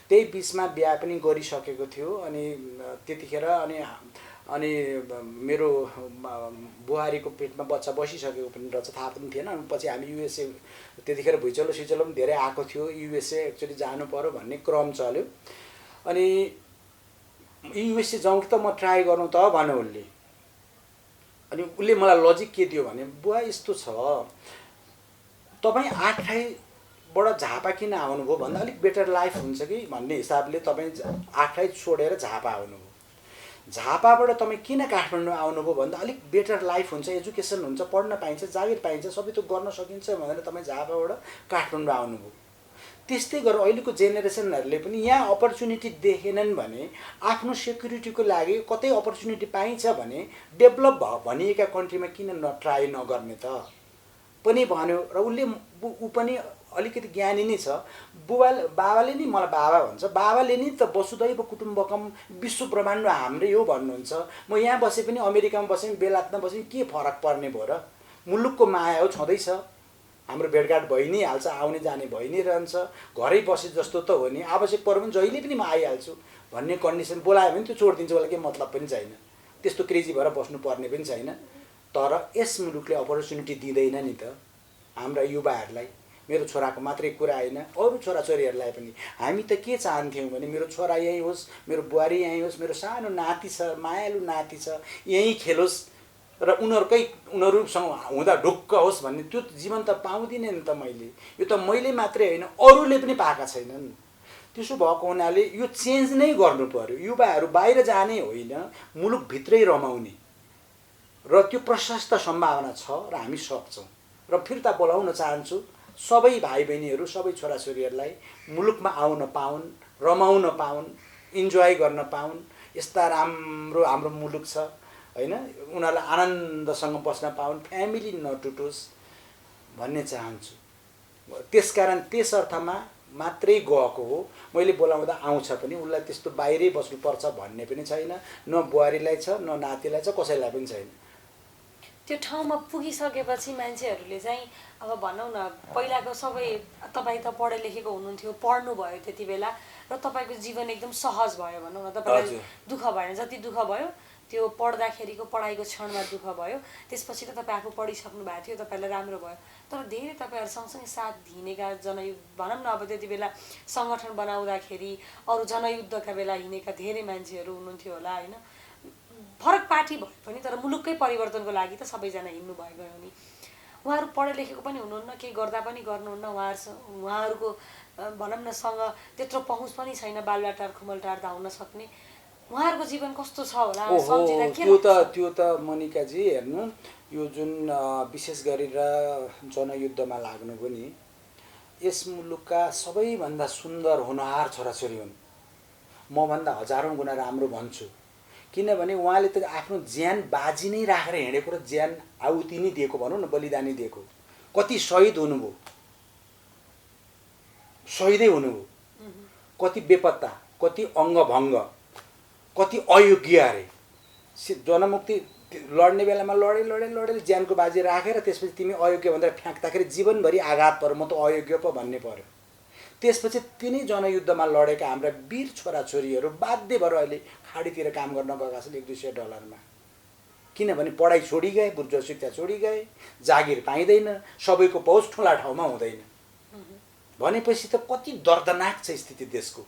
त्यही बिचमा बिहा पनि गरिसकेको थियो। अनि त्यतिखेर अनि मेरो बुहारीको पेटमा बच्चा बसिसकेको पनि रहेछ, थाहा पनि थिएन। अनि पछि हामी युएसए, त्यतिखेर भुइँचलो सिचलो पनि धेरै आएको थियो, युएसए एक्चुअली जानु पर्यो भन्ने क्रम चल्यो। अनि युएसए जाउँ कि त म ट्राई गरौँ त भन्यो उसले। अनि उसले मलाई लजिक के दियो भने, बुवा यस्तो छ, तपाईँ आठराईबाट झापा किन आउनुभयो भन्दा अलिक बेटर लाइफ हुन्छ कि भन्ने हिसाबले तपाईँ आठराई छोडेर झापा आउनुभयो। झापाबाट तपाईँ किन काठमाडौँ आउनुभयो भन्दा अलिक बेटर लाइफ हुन्छ, एजुकेसन हुन्छ, पढ्न पाइन्छ, जागिर पाइन्छ, सबै थोक गर्न सकिन्छ भनेर तपाईँ झापाबाट काठमाडौँ आउनुभयो। त्यस्तै गरेर अहिलेको जेनेरेसनहरूले पनि यहाँ अपर्च्युनिटी देखेनन् भने आफ्नो सेक्युरिटीको लागि कतै अपर्च्युनिटी पाइन्छ भने डेभलप भनिएका कन्ट्रीमा किन ट्राई नगर्ने त पनि भन्यो। र उसले ऊ पनि अलिकति ज्ञानी नै छ। बाबाले नि मलाई बाबा भन्छ, बाबाले नि त वसुधैव कुटुम्बकम, विश्व ब्रह्माण्ड हाम्रै हो भन्नुहुन्छ। म यहाँ बसे पनि, अमेरिकामा बसे पनि, बेलायतमा बसे पनि के फरक पर्ने भयो र? मुलुकको माया हो, छँदैछ। हाम्रो भेटघाट भइ नै हाल्छ, आउने जाने भइ नै रहन्छ, घरै बसे जस्तो त हो नि। आवश्यक पर्यो भने जहिले पनि म आइहाल्छु भन्ने कन्डिसन बोलायो भने त्यो छोडिदिन्छु, मलाई केही मतलब पनि छैन। त्यस्तो क्रेजी भएर बस्नुपर्ने पनि छैन। तर यस मुलुकले अपर्च्युनिटी दिँदैन नि त हाम्रा युवाहरूलाई। मेरो छोराको मात्रै कुरा होइन, अरू छोराछोरीहरूलाई पनि। हामी त के चाहन्थ्यौँ भने मेरो छोरा यहीँ होस्, मेरो बुहारी यहीँ होस्, मेरो सानो नाति छ, मायालु नाति छ, यहीँ खेलोस् र उनीहरूसँग हुँदा ढुक्क होस् भन्ने त्यो जीवन त पाउँदिनँ नि त मैले। यो त मैले मात्रै होइन, अरूले पनि पाएका छैनन्। त्यसो भएको हुनाले यो चेन्ज नै गर्नु पर्यो। युवाहरू बाहिर जाने होइन, मुलुकभित्रै रमाउने, र त्यो प्रशस्त सम्भावना छ र हामी सक्छौँ। र फिर्ता बोलाउन चाहन्छु सबै भाइ बहिनीहरू, सबै छोराछोरीहरूलाई मुलुकमा आउन पाउन्, रमाउन पाउन्, इन्जोय गर्न पाउन्। यस्ता राम्रो हाम्रो मुलुक छ होइन, उनीहरूलाई आनन्दसँग बस्न पाउन्, फ्यामिली नटुटोस् भन्ने चाहन्छु। त्यसकारण त्यस अर्थमा मात्रै गएको हो। मैले बोलाउँदा आउँछ पनि, उसलाई त्यस्तो बाहिरै बस्नुपर्छ भन्ने पनि छैन, न बुहारीलाई छ, न नातिलाई छ, कसैलाई पनि छैन। त्यो ठाउँमा पुगिसकेपछि मान्छेहरूले चाहिँ अब भनौँ न, पहिलाको सबै, तपाईँ त पढे लेखेको हुनुहुन्थ्यो, पढ्नुभयो त्यति बेला, र तपाईँको जीवन एकदम सहज भयो भनौँ न। तपाईँलाई दुःख भएन, जति दुःख भयो त्यो पढ्दाखेरिको पढाइको क्षणमा दुःख भयो, त्यसपछि त तपाईँ आफू पढिसक्नु भएको थियो, तपाईँलाई राम्रो भयो। तर धेरै तपाईँहरू सँगसँगै साथ हिँडेका जनयुद्ध भनौँ न, अब त्यति बेला सङ्गठन बनाउँदाखेरि अरू जनयुद्धका बेला हिँडेका धेरै मान्छेहरू हुनुहुन्थ्यो होला होइन। फरक पार्टी भए पनि तर मुलुककै परिवर्तनको लागि त सबैजना हिँड्नु भएको हो नि। उहाँहरू पढे लेखेको पनि हुनुहुन्न, केही गर्दा पनि गर्नुहुन्न, उहाँहरूको भनौँ न सँग त्यत्रो पहुँच पनि छैन बालुवाटार खुमलटार धाउन सक्ने। उहाँहरूको जीवन कस्तो छ होला सम्झिँदा के लाग्छ? त्यो त मनिकाजी हेर्नु, यो जुन विशेष गरेर जनयुद्धमा लाग्नुभयो नि, यस मुलुकका सबैभन्दा सुन्दर होनहार छोराछोरी हुन्। मभन्दा हजारौँ गुणा राम्रो भन्छु। किनभने उहाँले त आफ्नो ज्यान बाजी नै राखेर हिँडेको र ज्यान आहुति नै दिएको भनौँ न, बलिदानी दिएको। कति शहीद हुनुभयो, शहीदै हुनुभयो, कति बेपत्ता, कति अङ्गभङ्ग, कति अयोग्य अरे। जनमुक्ति लड्ने बेलामा लडे ज्यानको बाजी राखेर त्यसपछि तिमी अयोग्य भनेर फ्याँक्दाखेरि जीवनभरि आघात पर्यो, म त अयोग्य पो भन्ने पर्यो। त्यसपछि तिनै जनयुद्धमा लडेका हाम्रा वीर छोराछोरीहरू बाध्य भएर अहिले खाडीतिर काम गर्न गएका छन् $100-200 किनभने पढाइ छोडी गए, बुर्जुवा शिक्षा छोडी गए, जागिर पाइँदैन, सबैको पहुँच ठुला ठाउँमा हुँदैन भनेपछि त कति दर्दनाक छ स्थिति देशको।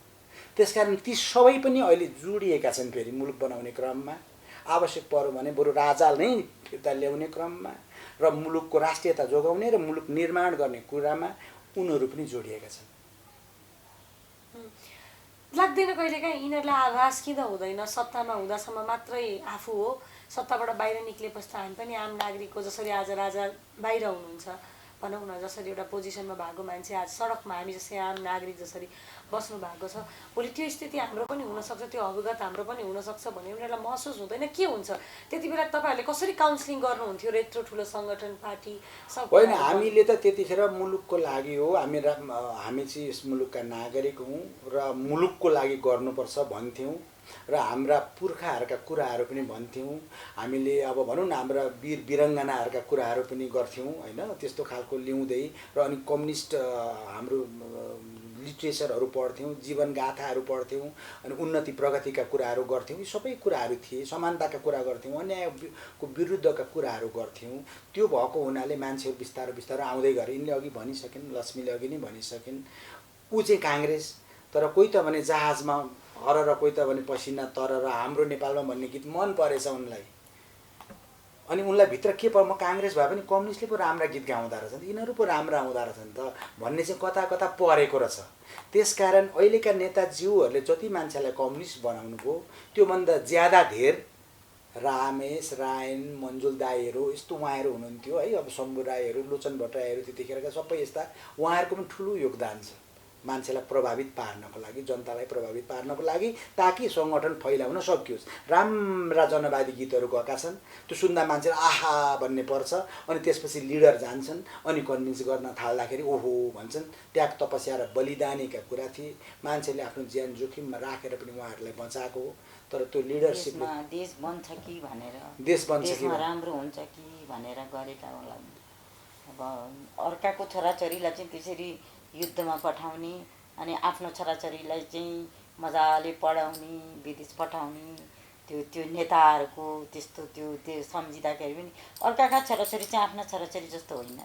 त्यसकारण ती सबै पनि अहिले जोडिएका छन् फेरि मुलुक बनाउने क्रममा। आवश्यक पर्यो भने बरु राजा नै फिर्ता ल्याउने क्रममा, र मुलुकको राष्ट्रियता जोगाउने र मुलुक निर्माण गर्ने कुरामा उनीहरू पनि जोडिएका छन्। लाग्दैन कहिलेकाहीँ यिनीहरूलाई आभास किन हुँदैन सत्तामा हुँदासम्म मात्रै आफू हो, सत्ताबाट बाहिर निक्लेपछि त हामी पनि आम नागरिकको जसरी आज राजा बाहिर हुनुहुन्छ भनौँ न, जसरी एउटा पोजिसनमा भएको मान्छे आज सडकमा हामी जस्तै आम नागरिक जसरी बस्नु भएको छ, भोलि त्यो स्थिति हाम्रो पनि हुनसक्छ, त्यो अवगत हाम्रो पनि हुनसक्छ भन्ने उनीहरूलाई महसुस हुँदैन? के हुन्छ त्यति बेला तपाईँहरूले कसरी काउन्सिलिङ गर्नुहुन्थ्यो र यत्रो ठुलो सङ्गठन पार्टी सब? होइन, हामीले त त्यतिखेर मुलुकको लागि हो, हामी चाहिँ यस मुलुकका नागरिक हौँ र मुलुकको लागि गर्नुपर्छ भन्थ्यौँ र हाम्रा पुर्खाहरूका कुराहरू पनि भन्थ्यौँ। हामीले अब भनौँ न हाम्रा वीर वीरङ्गनाहरूका कुराहरू पनि गर्थ्यौँ होइन, त्यस्तो खालको ल्याउँदै र अनि कम्युनिस्ट हाम्रो लिट्रेचरहरू पढ्थ्यौँ, जीवनगाथाहरू पढ्थ्यौँ, अनि उन्नति प्रगतिका कुराहरू गर्थ्यौँ। यी सबै कुराहरू थिए, समानताका कुरा गर्थ्यौँ, अन्यायको विरुद्धका कुराहरू गर्थ्यौँ। त्यो भएको हुनाले मान्छेहरू बिस्तारै बिस्तारै आउँदै गए। यिनले अघि भनिसकिन्, लक्ष्मीले अघि नै भनिसकिन्, ऊ चाहिँ काङ्ग्रेस, तर कोही त भने जहाजमा हर र कोही त भने पसिना तर र हाम्रो नेपालमा भन्ने गीत मन परेछ उनलाई। अनि उनलाई भित्र के म काङ्ग्रेस भए पनि कम्युनिस्टले पो राम्रा गीत गाउँदा रहेछन्, यिनीहरू पो राम्रा आउँदा रहेछन् त भन्ने चाहिँ कता कता परेको रहेछ। त्यसकारण अहिलेका नेताज्यूहरूले जति मान्छेलाई कम्युनिस्ट बनाउनु भयो त्योभन्दा ज्यादा धेर रामेश रायन मन्जुल दाईहरू यस्तो उहाँहरू हुनुहुन्थ्यो है। अब शम्भु राईहरू, लोचन भट्टराईहरू त्यतिखेरका सबै यस्ता, उहाँहरूको पनि ठुलो योगदान छ मान्छेलाई प्रभावित पार्नको लागि, जनतालाई प्रभावित पार्नको लागि, ताकि सङ्गठन फैलाउन सकियोस्। राम्रा जनवादी गीतहरू गएका छन्, त्यो सुन्दा मान्छेले आहा भन्ने पर्छ। अनि त्यसपछि लिडर जान्छन् अनि कन्भिन्स गर्न थाल्दाखेरि ओहो भन्छन्। त्याग तपस्या र बलिदानीका कुरा थिए, मान्छेले आफ्नो ज्यान जोखिममा राखेर पनि उहाँहरूलाई बचाएको हो। तर त्यो लिडरसिपले देश बन्छ कि भनेर, देश बन्छ कि राम्रो हुन्छ कि भनेर गरेका होला। अब अर्काको छोराछोरीलाई चाहिँ त्यसरी युद्धमा पठाउने अनि आफ्नो छोराछोरीलाई चाहिँ मजाले पढाउने, विदेश पठाउने, त्यो नेताहरूको त्यस्तो त्यो सम्झिँदाखेरि पनि अर्काका छोराछोरी चाहिँ आफ्ना छोराछोरी जस्तो होइन।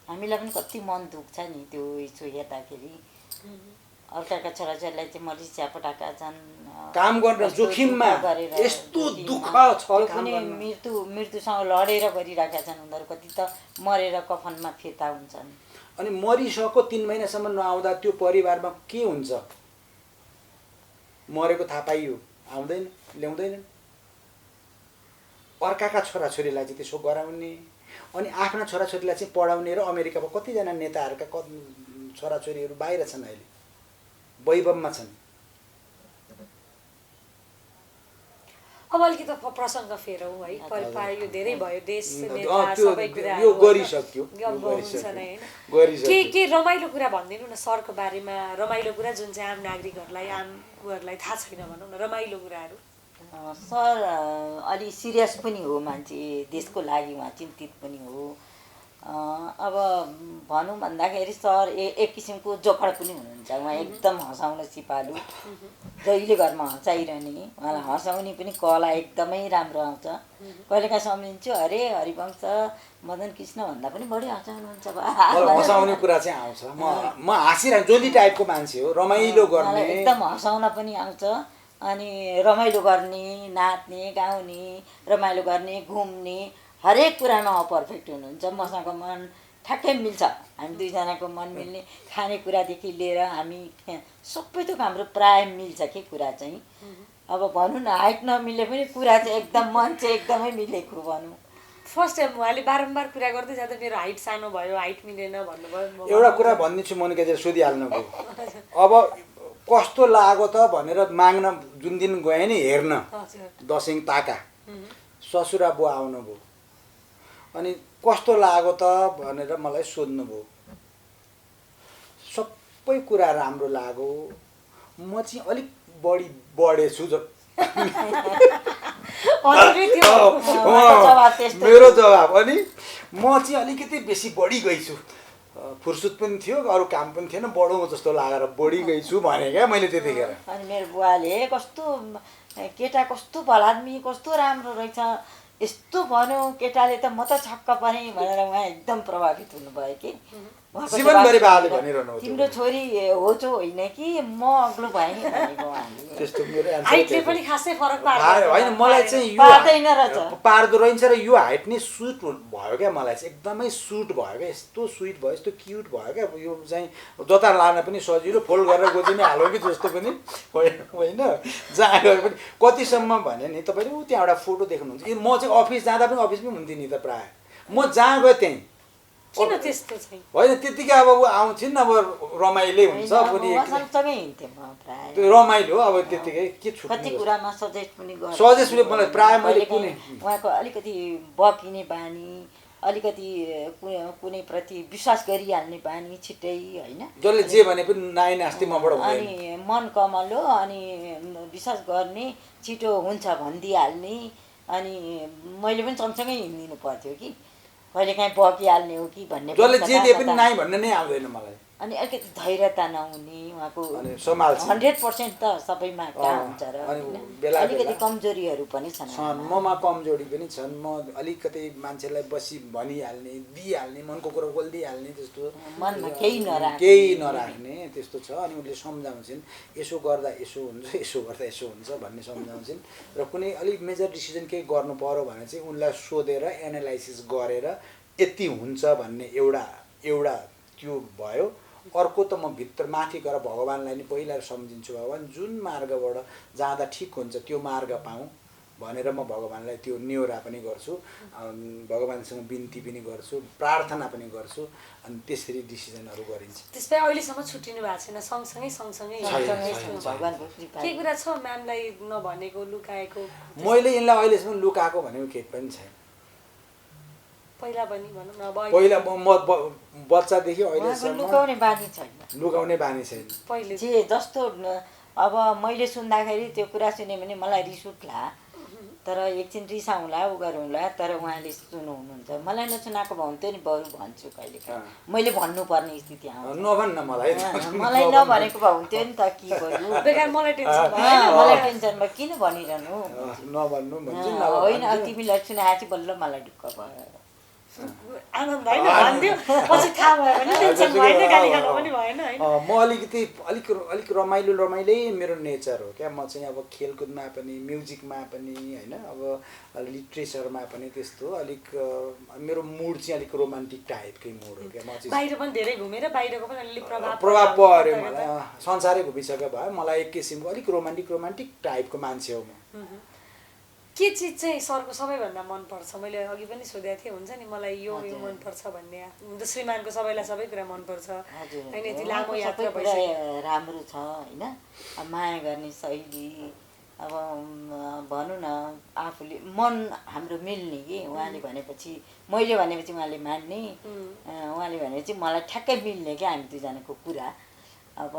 हामीलाई पनि कति मन दुख्छ नि त्यो यसो हेर्दाखेरि। अर्काका छोराछोरीलाई चाहिँ मलेसिया पठाएका छन्, काम गर्न जोखिममा, यस्तो दुःख छ, पनि मृत्युसँग लडेर गरिरहेका छन् उनीहरू। कति त मरेर कफनमा फिर्ता हुन्छन्। अनि मरिसक्यो 3 महिनासम्म नआउँदा त्यो परिवारमा के हुन्छ? मरेको थाहा पाइयो, आउँदैन, ल्याउँदैनन्। अर्काका छोराछोरीलाई चाहिँ त्यसो गराउने अनि आफ्ना छोराछोरीलाई चाहिँ पढाउने। र अमेरिकामा कतिजना नेताहरूका छोराछोरीहरू बाहिर छन्, अहिले वैभवमा छन्। अब अलिकति प्रसङ्ग फेरौँ है, यो धेरै भयो, देश नेता सबै कुरा यो गरिसक्यो, के रमाइलो कुरा भनिदिनु न सरको बारेमा। रमाइलो कुरा जुन चाहिँ आम नागरिकहरूलाई, आम उहरूलाई थाहा छैन भनौँ न, रमाइलो कुराहरू। सर अलि सिरियस पनि हो मान्छे, देशको लागि उहाँ चिन्तित पनि हो। अब भनौँ भन्दाखेरि सर एक किसिमको जोखड पनि हुनुहुन्छ। उहाँ एकदम हँसाउन सिपालु, जहिले घरमा हँसाइरहने, उहाँलाई हँसाउने पनि कला एकदमै राम्रो आउँछ। कहिलेकाहीँ सम्झिन्छु अरे हरिवंश मदन कृष्ण भन्दा पनि बढी हँसाउनुहुन्छ। हँसाउने कुरा चाहिँ आउँछ। म हाँसिरहेको जोली टाइपको मान्छे हो, रमाइलो गर्ने, एकदम हँसाउन पनि आउँछ। अनि रमाइलो गर्ने, नाच्ने, गाउने, रमाइलो गर्ने, घुम्ने, हरेक कुरामा पर्फेक्ट हुनुहुन्छ। मसँग मन ठ्याक्कै मिल्छ, हामी दुईजनाको मन मिल्ने, खानेकुरादेखि लिएर हामी सबै थोक हाम्रो प्राय मिल्छ कि कुरा चाहिँ। अब भनौँ न हाइट नमिले पनि कुरा चाहिँ एकदम मन चाहिँ एकदमै मिलेको भनौँ। फर्स्ट टाइम उहाँले बारम्बार कुरा गर्दै जाँदा मेरो हाइट सानो भयो, हाइट मिलेन भन्नुभयो। एउटा कुरा भनिदिन्छु, मोनिकाले सोधिहाल्नुभयो, अब कस्तो लाग्यो त भनेर माग्न जुन दिन गएँ नि हेर्न, दसैँ ताका ससुरा बुवा आउनुभयो, अनि कस्तो लाग्यो त भनेर मलाई सोध्नुभयो। सबै कुरा राम्रो लाग्यो। म चाहिँ अलिक बढी बढेछु मेरो जवाब। अनि म चाहिँ अलिकति बेसी बढी गइछु, फुर्सुद पनि थियो, अरू काम पनि थिएन, बढौँ जस्तो लागेर बढी गइछु भने क्या मैले त्यतिखेर। अनि मेरो बुवाले कस्तो केटा कस्तो भलाद्मी, कस्तो राम्रो रहेछ यस्तो भन्यो केटाले त म त छक्क परेँ भनेर उहाँ एकदम प्रभावित हुनुभयो कि। जीवनभरि बाले भनिरहनु हो तिम्रो छोरी होचो होइन कि म अग्लो भएँ भनेको उहाँले। त्यस्तो मेरो एन्सर हाइटले पनि खासै फरक होइन मलाई चाहिँ यो पार्दैन रहेछ। पार्दो रहेछ र यो हाइट नै सुट भयो क्या मलाई चाहिँ एकदमै सुट भयो क्या यस्तो स्विट भयो यस्तो क्युट भयो क्या यो चाहिँ जता लान पनि सजिलो फोल्ड गरेर गोजी नै हालौँ कि जस्तो पनि होइन जहाँ गए पनि कतिसम्म भने नि तपाईँले ऊ त्यहाँ एउटा फोटो देख्नुहुन्छ म चाहिँ अफिस जाँदा पनि अफिसमै हुन्थेँ नि त प्रायः म जहाँ गएँ त्यहीँ किन त्यस्तो चाहिँ होइन त्यत्तिकै अब ऊ आउँछिन् अब रमाइलै हुन्छ सँगसँगै हिँड्थेँ म प्रायः। त्यो रमाइलो अब त्यत्तिकै के छुट्ने कति कुरामा सजेस्ट पनि गर्छु। सजेस्ट पनि मलाई प्रायः मैले कुनै उहाँको अलिकति बकिने बानी अलिकति कुनै प्रति विश्वास गरिहाल्ने बानी छिट्टै होइन जसले जे भने पनि नाइ नास्ति मबाट हुँदैन अनि मन कमलो अनि विश्वास गर्ने छिटो हुन्छ भनिदिइहाल्ने अनि मैले पनि सँगसँगै हिँडिदिनु पर्थ्यो कि कहिले काहीँ बकिहाल्ने हो कि भन्ने जसले जे दिए पनि नाइ भन्ने नै आउँदैन मलाई अनि अलिकति धैर्यता नहुने उहाँको सम्हाल्छ 100% त सबैमा कहाँ हुन्छ र अलिकति कमजोरीहरू पनि छन् ममा कमजोरी पनि छन् म अलिकति मान्छेलाई बसी भनिहाल्ने दिइहाल्ने मनको कुरा बोलिदिइहाल्ने त्यस्तो मनमा केही नराख्ने त्यस्तो छ अनि उसले सम्झाउँछिन् यसो गर्दा यसो हुन्छ यसो गर्दा यसो हुन्छ भन्ने सम्झाउँछिन् र कुनै अलिक मेजर डिसिजन केही गर्नु पर्यो भने चाहिँ उनलाई सोधेर एनालाइसिस गरेर यति हुन्छ भन्ने एउटा त्यो भयो। अर्को त म भित्र माथि गएर भगवान्लाई नि पहिला सम्झिन्छु भगवान् जुन मार्गबाट जाँदा ठिक हुन्छ त्यो मार्ग पाऊँ भनेर म भगवान्लाई त्यो न्योरा पनि गर्छु भगवान्सँग बिन्ती पनि गर्छु प्रार्थना पनि गर्छु अनि त्यसरी डिसिजनहरू गरिन्छ। त्यसै अहिलेसम्म छुट्टिनु भएको छैन सँगसँगै के कुरा छ म्यामलाई नभनेको लुकाएको मैले यिनलाई अहिलेसम्म लुकाएको भनेको केही पनि छैन। पहिला पनि भनौँ न पहिला म बच्चादेखि अहिलेसम्म लुकाउने बानी छैन पहिले जे जस्तो अब मैले सुन्दाखेरि त्यो कुरा सुने भने मलाई रिस उठ्ला तर एकछिन रिसाउँला उ गरौँला तर उहाँले सुन्नुहुन्छ मलाई नसुनाएको भए हुन्थ्यो नि बरु भन्छु कहिले मैले भन्नुपर्ने स्थिति आउँछ नभन्न मलाई नभनेको भए हुन्थ्यो नि त के गर्नु बेकार मलाई टेन्सनमा किन भनिरहनु नभन्नु होइन तिमीलाई सुनाएपछि बल्ल मलाई ढुक्क भयो आनन्द होइन भनिदियो पछि थाहा भयो भने टेन्सन भएन गाली खानु पनि भएन होइन म अलिक रमाइलै मेरो नेचर हो क्या म चाहिँ अब खेलकुदमा पनि म्युजिकमा पनि होइन अब लिट्रेचरमा पनि त्यस्तो अलिक मेरो मुड चाहिँ अलिक रोमान्टिक टाइपकै मुड हो क्या म चाहिँ बाहिर पनि धेरै घुमेर बाहिरको पनि अलिअलि प्रभाव पर्यो मलाई संसारै घुमिसक्यो भयो मलाई एक किसिमको अलिक रोमान्टिक टाइपको मान्छे हो म। के चिज चाहिँ सरको सबैभन्दा मनपर्छ मैले अघि पनि सोधेको थिएँ हुन्छ नि मलाई यो मनपर्छ भन्ने हुन त श्रीमानको सबैलाई सबै कुरा मनपर्छ होइन यति लामो यात्रा भइसक्यो राम्रो छ होइन माया गर्ने शैली अब भनौँ न आफूले मन हाम्रो मिल्ने कि उहाँले भनेपछि मैले भनेपछि उहाँले मान्ने उहाँले भनेपछि मलाई ठ्याक्कै मिल्ने क्या हामी दुईजनाको कुरा अब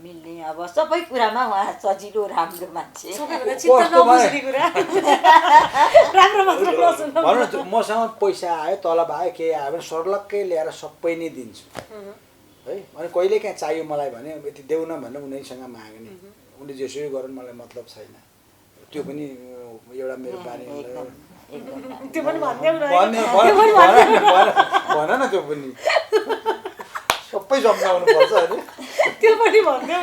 मिल्ने अब सबै कुरामा उहाँ सजिलो राम्रो मान्छे मसँग पैसा आयो तलब आयो केही आयो भने सर्लक्कै ल्याएर सबै नै दिन्छु है अनि कहिले काहीँ चाहियो मलाई भने यति देऊ न भनेर उनीसँग माग्ने उनले जेसुकै गरून् मलाई मतलब छैन त्यो पनि एउटा मेरो बानी भन न त्यो पनि सबै सम्झाउनु पर्छ अरे त्यो पनि भन्दैन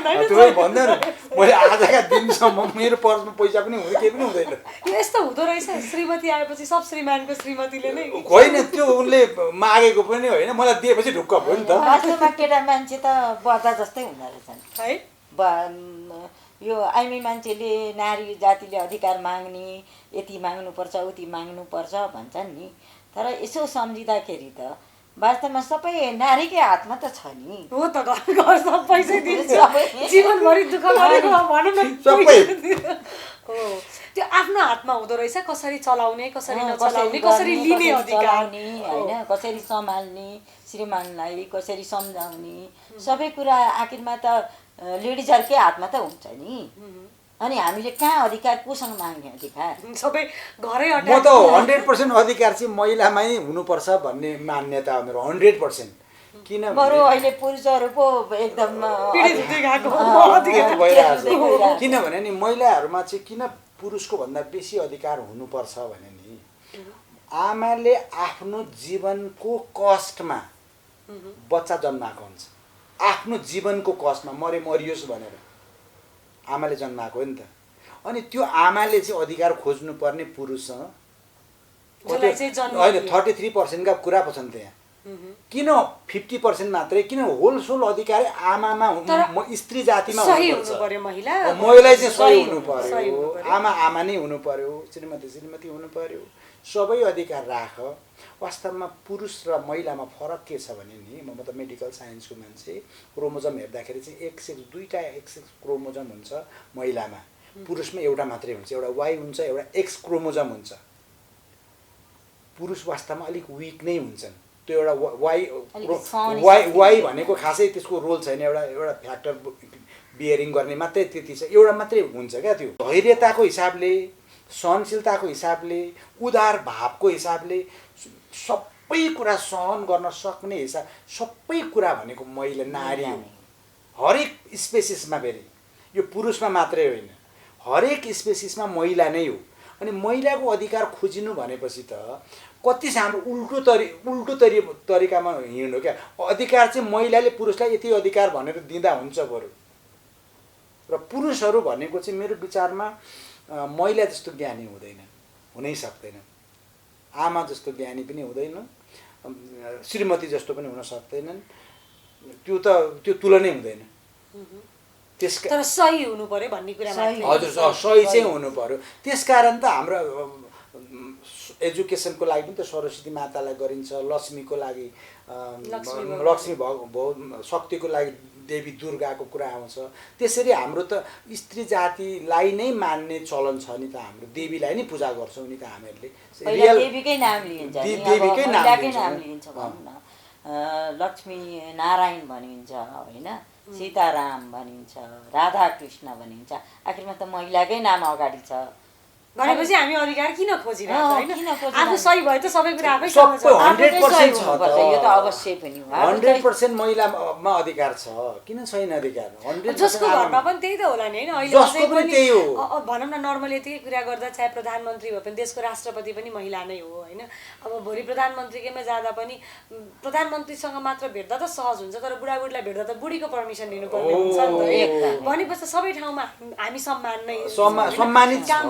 भन्दैन मैले आजका दिनसम्म मेरो पर्समा पैसा पनि हुँदैन केही पनि हुँदैन यस्तो हुँदो रहेछ श्रीमती आएपछि सब श्रीमानको श्रीमतीले नै होइन त्यो उनले मागेको पनि होइन मलाई दिएपछि ढुक्क भयो नि त वास्तवमा केटा मान्छे त बर्दा जस्तै हुँदो रहेछन् है यो आइमी मान्छेले नारी जातिले अधिकार माग्ने यति माग्नुपर्छ उति माग्नुपर्छ भन्छन् नि तर यसो सम्झिँदाखेरि त वास्तवमा सबै नारीकै हातमा त छ नि हो त घर सब पैसा दिन्छ जीवनभरि दुःख गरेको भनौँ न सबै हो त्यो आफ्नो हातमा हुँदो रहेछ कसरी चलाउने कसरी नचलाउने कसरी लिने अधिकार होइन कसरी सम्हाल्ने श्रीमानलाई कसरी सम्झाउने सबै कुरा आखिरमा त लेडिजहरूकै हातमा त हुन्छ नि अनि हामीले कहाँ अधिकार कोसँग माग्ने अधिकार सबै घरै म त 100% अधिकार चाहिँ महिलामै हुनुपर्छ भन्ने मान्यता हो मेरो 100% किन बरु अहिले पुरुषहरू पो एकदम किनभने नि महिलाहरूमा चाहिँ किन पुरुषको भन्दा बेसी अधिकार हुनुपर्छ भने नि आमाले आफ्नो जीवनको कष्टमा बच्चा जन्माएको हुन्छ आफ्नो जीवनको कष्टमा मरियोस् भनेर आमाले जन्माएको हो नि त। अनि त्यो आमाले चाहिँ अधिकार खोज्नुपर्ने पुरुषसँग होइन 33% का कुरा पो छन् त्यहाँ। किन 50% मात्रै, किन होलसोल अधिकार आमामा स्त्री जातिमा हुनुपर्छ। महिला चाहिँ सही हुनु पर्यो, आमा नै हुनु पर्यो, श्रीमती हुनु पर्यो, सबै अधिकार राख। वास्तवमा पुरुष र महिलामा फरक के छ भने नि, म त मेडिकल साइन्सको मान्छे, क्रोमोजम हेर्दाखेरि चाहिँ दुईटा एक्स क्रोमोजम हुन्छ महिलामा, पुरुषमा एउटा मात्रै हुन्छ, एउटा वाइ हुन्छ, एउटा एक्स क्रोमोजम हुन्छ। पुरुष वास्तवमा अलिक विक नै हुन्छन्। त्यो एउटा वाइ भनेको खासै त्यसको रोल छैन, एउटा फ्याक्टर बियरिङ गर्ने मात्रै त्यति छ, एउटा मात्रै हुन्छ क्या। त्यो धैर्यताको हिसाबले, सहनशीलताको हिसाबले, उदार भावको हिसाबले सबै कुरा सहन गर्न सक्ने हिसाब, सबै कुरा भनेको महिला नारी हो। हरेक स्पेसिसमा, फेरि यो पुरुषमा मात्रै होइन, हरेक स्पेसिसमा महिला नै हो। अनि महिलाको अधिकार खोजिनु भनेपछि त कति हाम्रो उल्टो तरिकामा हिँड्नु क्या। अधिकार चाहिँ महिलाले पुरुषलाई यति अधिकार भनेर दिँदा हुन्छ बरु। र पुरुषहरू भनेको चाहिँ मेरो विचारमा महिला जस्तो ज्ञानी हुँदैनन्, हुनै सक्दैनन्। आमा जस्तो ज्ञानी पनि हुँदैन, श्रीमती जस्तो पनि हुन सक्दैनन्। त्यो तुलनै हुँदैन। तर सही हुनु पर्यो भन्ने कुरा हजुर, सही चाहिँ हुनु पर्यो। त्यसकारण त हाम्रो एजुकेसनको लागि पनि त सरस्वती मातालाई गरिन्छ, लक्ष्मीको लागि लक्ष्मी शक्तिको लागि देवी दुर्गाको कुरा आउँछ। त्यसरी हाम्रो त स्त्री जातिलाई नै मान्ने चलन छ नि त, हाम्रो देवीलाई नै पूजा गर्छौँ नि त हामीहरूले। देवीकै नाम लिन्छ, देवीकै नाम लिन्छ भनौँ न। लक्ष्मी नारायण भनिन्छ होइन, सीताराम भनिन्छ, राधा कृष्ण भनिन्छ, आखिरमा त महिलाकै नाम अगाडि छ भनेपछि हामी अधिकार किन खोजिरहेको होइन? आफू सही भयो त सबै कुरा आफै 100% छ त, यो त अवश्य पनि हो। 100% महिलामा अधिकार छ, किन छैन अधिकार? 100% जसको घरमा पनि त्यही त होला नि होइन? अहिले भनौँ न, नर्मली यतिकै कुरा गर्दा चाहे प्रधानमन्त्री भए पनि देशको राष्ट्रपति पनि महिला नै हो होइन? अब भोलि प्रधानमन्त्रीकैमा जाँदा पनि प्रधानमन्त्रीसँग मात्र भेट्दा त सहज हुन्छ, तर बुढाबुढीलाई भेट्दा त बुढीको पर्मिसन लिनुपर्ने हुन्छ नि त। भनेपछि सबै ठाउँमा हामी सम्मान नै सम्मानित छ।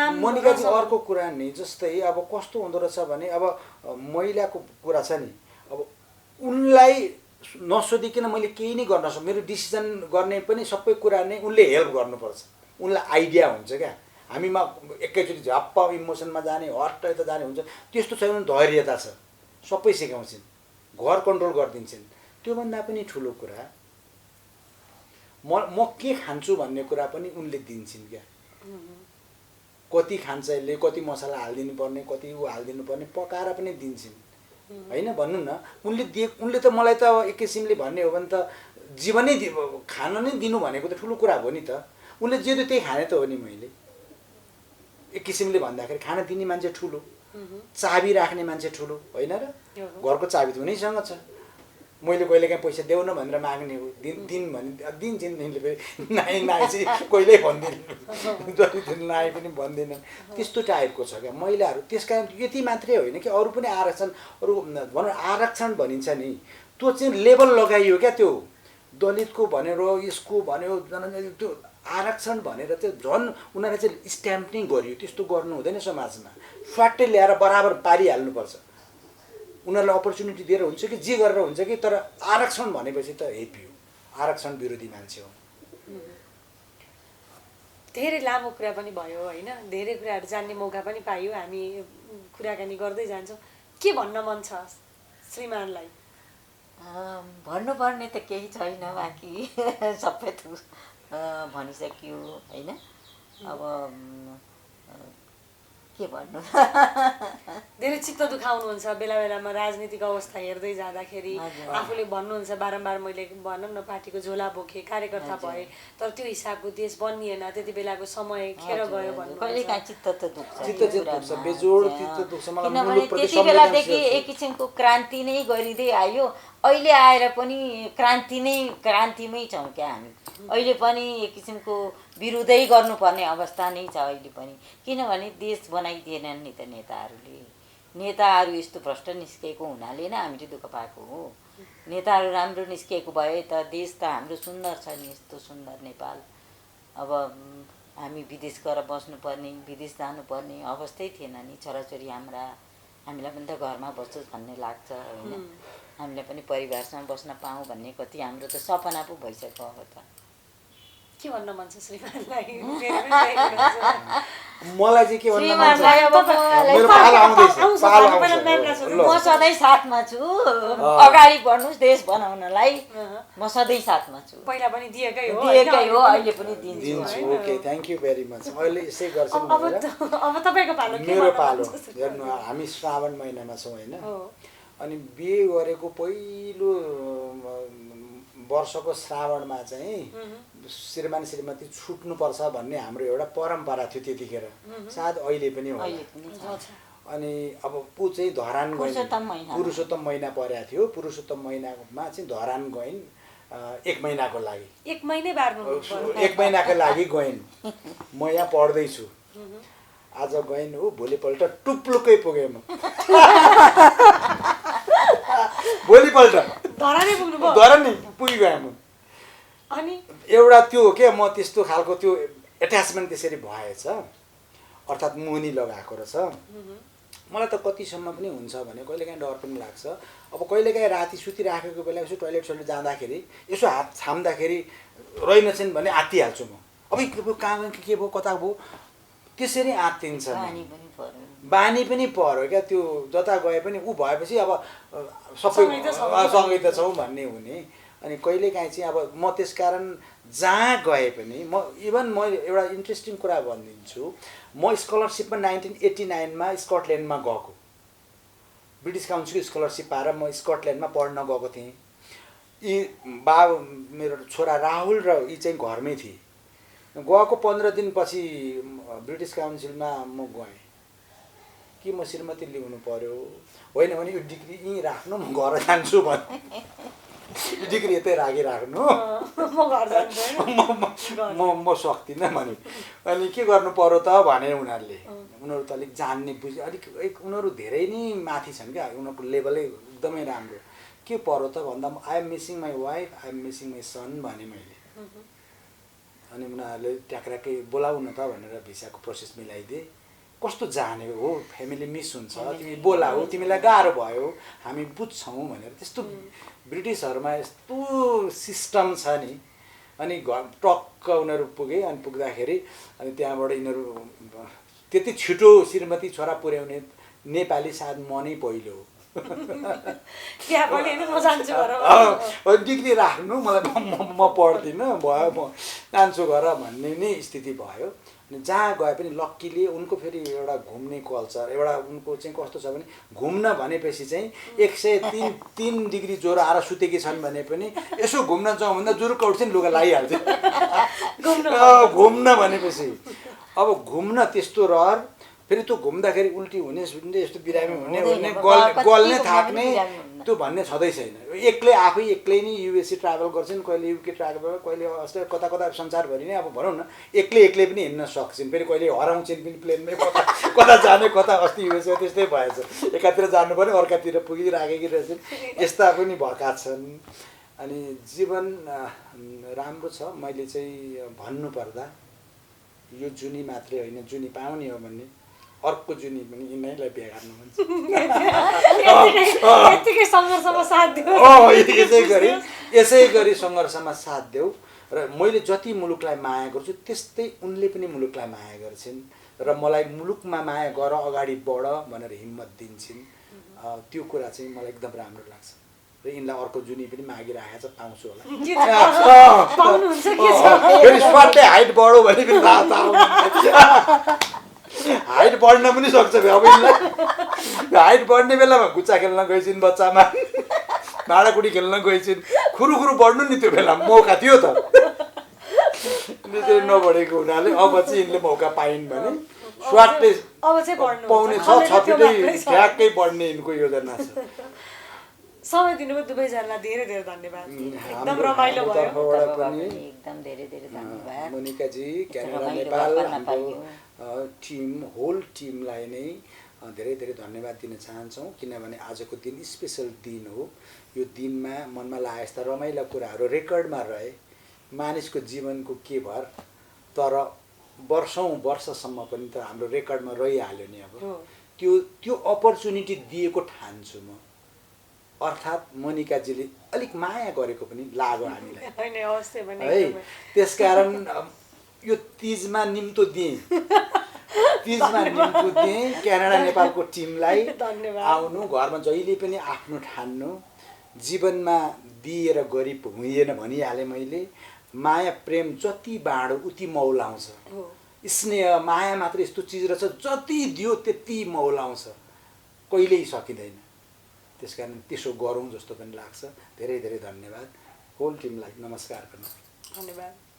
मोनिकाजी अर्को कुरा नि, जस्तै अब कस्तो हुँदो रहेछ भने, अब महिलाको कुरा छ नि, अब उनलाई नसोधिकन मैले केही नै गर्न सक्छु, मेरो डिसिजन गर्ने पनि सबै कुरा नै उनले हेल्प गर्नुपर्छ, उनलाई आइडिया हुन्छ क्या। हामीमा एकैचोटि झप्प इमोसनमा जाने, हट यता जाने हुन्छ, त्यस्तो छैन। धैर्यता छ, सबै सिकाउँछिन्, घर कन्ट्रोल गरिदिन्छन्। त्योभन्दा पनि ठुलो कुरा म के खान्छु भन्ने कुरा पनि उनले दिन्छन् क्या। कति खान्छ यसले, कति मसला हालिदिनु पर्ने, कति ऊ हालिदिनु पर्ने, पकाएर पनि दिन्छन् होइन? भन्नु न, उनले त मलाई त एक किसिमले भन्ने हो भने त जीवनै खान नै दिनु भनेको त ठुलो कुरा हो नि त। उनले जे त्यही खाने त हो नि। मैले एक किसिमले भन्दाखेरि खाना दिने मान्छे ठुलो, चाबी राख्ने मान्छे ठुलो होइन र? घरको चाबी त उनीसँग छ। मैले कहिलेकाहीँ पैसा देऊ न भनेर माग्ने हो, दिन भने दिन्छन्, तिमीले फेरि नाइ चाहिँ कहिल्यै भन्दिनँ, नाइ पनि भन्दिनँ। त्यस्तो टाइपको छ क्या महिलाहरू। त्यस कारण यति मात्रै होइन कि अरू पनि आरक्षण, अरू भनौँ आरक्षण भनिन्छ नि, त्यो चाहिँ लेबल लगाइयो क्या। त्यो दलितको भनेर, यसको भन्यो, त्यो आरक्षण भनेर चाहिँ झन् उनीहरूले चाहिँ स्ट्याम्प नै गरियो। त्यस्तो गर्नु हुँदैन समाजमा। फ्याट्टै ल्याएर बराबर पारिहाल्नुपर्छ। उनीहरूलाई अपर्च्युनिटी दिएर हुन्छ कि जे गरेर हुन्छ कि, तर आरक्षण भनेपछि त हेपी हो, आरक्षण विरोधी मान्छे हो। धेरै लामो कुरा पनि भयो होइन? धेरै कुराहरू जान्ने मौका पनि पाइयो, हामी कुराकानी गर्दै जान्छौँ। के भन्न मन छ श्रीमानलाई? भन्नुपर्ने त केही छैन, बाँकी सबै थोक भनिसक्यो होइन? अब के भन्नु, धेरै चित्त दुखाउनुहुन्छ बेला बेलामा राजनीतिक अवस्था हेर्दै जाँदाखेरि। आफूले भन्नुहुन्छ बारम्बार, मैले भनौँ न पार्टीको झोला बोकेँ, कार्यकर्ता भए, तर त्यो हिसाबको देश बनिएन, त्यति बेलाको समय खेर गयो भन्नु। कहिलेकाहीँ चित्त त दुख्छ, किनभने त्यति बेलादेखि एक किसिमको क्रान्ति नै गरिँदै आयो। अहिले आएर पनि क्रान्तिमै छौँ क्या हामी। अहिले पनि एक किसिमको विरोधै गर्नुपर्ने अवस्था नै छ अहिले पनि, किनभने देश बनाइदिएनन् नि त नेताहरू यस्तो भ्रष्ट निस्केको हुनाले नै हामीले दुःख पाएको हो। नेताहरू राम्रो निस्किएको भए त देश त हाम्रो सुन्दर छ नि, यस्तो सुन्दर नेपाल। अब हामी विदेश गएर बस्नुपर्ने, विदेश जानुपर्ने अवस्थै थिएन नि। छोराछोरी हामीलाई पनि त घरमा बस्छौँ भन्ने लाग्छ होइन। हामीलाई पनि परिवारसँग बस्न पाऊँ भन्ने कति हाम्रो त सपना पो भइसक्यो अब त। के भन्न मन छ श्रीमानलाई? मलाई चाहिँ के भन्न मन छ, श्रीमानलाई अब मेरो पालो आउँदैछ, पालो आउँछ। ल, म सधैँ साथमा छु, अगाडि बढ्नुहोस् देश बनाउनलाई, म सधैँ साथमा छु। पहिला पनि दिएकै हो, अहिले पनि दिन्छु। Okay, thank you very much. अहिले यसै गर्छौँ अब तपाईँको पालो के? मेरो पालो हेर्नु, हामी श्रावण महिनामा छौँ होइन। अनि बिहे गरेको पहिलो वर्षको श्रावणमा चाहिँ श्रीमान श्रीमती छुट्नुपर्छ भन्ने हाम्रो एउटा परम्परा थियो त्यतिखेर, सायद अहिले पनि हो। अनि अब ऊ चाहिँ धरान गइन्, पुरुषोत्तम महिना परेको थियो। पुरुषोत्तम महिनामा चाहिँ धरान गइन् 1 महिनाको लागि। 1 महिनै बार्नु? 1 महिनाको लागि गइन्। म यहाँ पढ्दैछु, आज गइन् हो, भोलिपल्ट टुप्लुकै पुगेँ म। भोलिपल्ट धरानै पुग्नुभयो? धरानै पुगिगएँ म। अनि एउटा त्यो के म त्यस्तो खालको त्यो एट्याचमेन्ट त्यसरी भएछ, अर्थात् मुनि लगाएको रहेछ। मलाई त कतिसम्म पनि हुन्छ भने कहिलेकाहीँ डर पनि लाग्छ। अब कहिलेकाहीँ राति सुतिराखेको बेला यसो टोइलेट सोइलेट जाँदाखेरि यसो हात छाम्दाखेरि रहेनछन् भने आत्तिहाल्छु म। अब कहाँ के भयो, कता भयो, त्यसरी आत्तिन्छ। बानी पनि पर्यो क्या त्यो। जता गए पनि ऊ भएपछि अब सबै सँगै त छौँ भन्ने हुने। अनि कहिलेकाहीँ चाहिँ अब म त्यसकारण जहाँ गए पनि इभन म एउटा इन्ट्रेस्टिङ कुरा भनिदिन्छु। म स्कलरसिपमा 1989मा स्कटल्यान्डमा गएको, ब्रिटिस काउन्सिलको स्कलरसिप पाएर म स्कटल्यान्डमा पढ्न गएको थिएँ। यी मेरो छोरा राहुल र यी चाहिँ घरमै थिए। गएको 15 दिनपछि ब्रिटिस काउन्सिलमा म गएँ कि म श्रीमती ल्याउनु पर्यो, होइन भने यो डिग्री यहीँ राख्नु, म घर जान्छु भने। डिग्री यतै राखिराख्नु, म सक्दिनँ भने। अनि के गर्नु पर्यो त भने उनीहरू त अलिक जान्ने बुझ्ने अलिक उनीहरू धेरै नै माथि छन् क्या, उनीहरूको लेभलै एकदमै राम्रो। के पर्यो त भन्दा I am missing my wife, I am missing my son भने मैले। अनि उनीहरूले ट्याक्राकै बोलाउ न त भनेर भिसाको प्रोसेस मिलाइदिए। कस्तो जानेको हो, फ्यामिली मिस हुन्छ, तिमी बोलाऊ, तिमीलाई गाह्रो भयो, हामी बुझ्छौँ भनेर। त्यस्तो ब्रिटिसहरूमा यस्तो सिस्टम छ नि। अनि घर टक्क उनीहरू पुगे। अनि पुग्दाखेरि अनि त्यहाँबाट यिनीहरू त्यति छिटो श्रीमती छोरा पुर्याउने नेपाली सायद म नै पहिलो हो। डिग्री राख्नु, मलाई म पढ्दिनँ, भयो म जान्छु घर भन्ने नै स्थिति भयो। अनि जहाँ गए पनि लक्कीले उनको फेरि एउटा घुम्ने कल्चर, एउटा उनको चाहिँ कस्तो छ भने घुम्न भनेपछि चाहिँ 103 डिग्री ज्वरो आएर सुतेकी छन् भने पनि यसो घुम्न जाउँ भन्दा जुरुक्क उठ्छन्, लुगा लगाइहाल्छ घुम्न भनेपछि। अब घुम्न त्यस्तो रहर, फेरि त्यो घुम्दाखेरि उल्टी हुने यस्तो बिरामी हुने गल्ने थाक्ने त्यो भन्ने छँदै छैन। आफै नै युएसए ट्राभल गर्छन्, कहिले युके ट्राभल, कहिले अस्ट्रेलिया, कता कता संसारभरि नै अब भनौँ न एक्लै पनि हिँड्न सक्छन्। फेरि कहिले हराउँछन् पनि प्लेनमै, कता जाने, कता अस्ति युएसए त्यस्तै भएछ, एकातिर जानु पर्ने अर्कातिर पुगिराखेकी रहेछन्, यस्ता पनि भएका छन्। अनि जीवन राम्रो छ। मैले चाहिँ भन्नुपर्दा यो जुनी मात्रै होइन, जुनी पाउने हो भने अर्को जुनी पनि यिनीलाई बिहा गर्नु मन छ। यसै गरी सङ्घर्षमा साथ देऊ। र मैले जति मुलुकलाई माया गर्छु त्यस्तै उनले पनि मुलुकलाई माया गर्छिन् र मलाई मुलुकमा माया गर, अगाडि बढ भनेर हिम्मत दिन्छन्। त्यो कुरा चाहिँ मलाई एकदम राम्रो लाग्छ। र यिनलाई अर्को जुनी पनि मागिराखेको छ, पाउँछु होला। फेरि स्वाटै हाइट बढो भने पनि हाइट बढ्न पनि सक्छ। अब यिनलाई हाइट बढ्ने बेलामा गुच्चा खेल्न गइछन्, बच्चामा भाँडाकुटी खेल्न गइछन्, खुरुखुरु बढ्नु नि त्यो बेला मौका थियो त। त्यसरी नबढेको हुनाले अब चाहिँ यिनले मौका पाइन् भने स्वाटले पाउने 6 फिटै ठ्याक्कै बढ्ने यिनको योजना छ। समय दिनुभयो दुवैजनालाई धेरै धेरै धन्यवाद। एकदम रमाइलो भयो। एकदम धेरै धेरै धन्यवाद मोनिकाजी, क्यानाडा नेपाल हाम्रो टिम, होल टिमलाई नै धेरै धेरै धन्यवाद दिन चाहन्छौँ। किनभने आजको दिन स्पेसल दिन हो। यो दिनमा मनमा लागे जस्ता रमाइला कुराहरू रेकर्डमा रहे मानिसको जीवनको के भर तर वर्षौँ वर्षसम्म पनि त हाम्रो रेकर्डमा रहिहाल्यो नि अब त्यो अपर्च्युनिटी दिएको ठान्छु म अर्थात् मोनिकाजीले अलिक माया गरेको पनि लाग्यो हामीलाई है त्यसकारण यो तिजमा निम्तो दिएँ क्यानाडा नेपालको टिमलाई आउनु घरमा जहिले पनि आफ्नो ठान्नु जीवनमा दिएर गरिब हुँदैन भनिहालेँ मैले माया प्रेम जति बाँडो उति मौलाउँछ स्नेह माया मात्र यस्तो चिज रहेछ जति दियो त्यति मौलाउँछ कहिल्यै सकिँदैन त्यसकारण त्यसो गरौँ जस्तो पनि लाग्छ धेरै धेरै धन्यवाद होल टिमलाई नमस्कार गर्नु धन्यवाद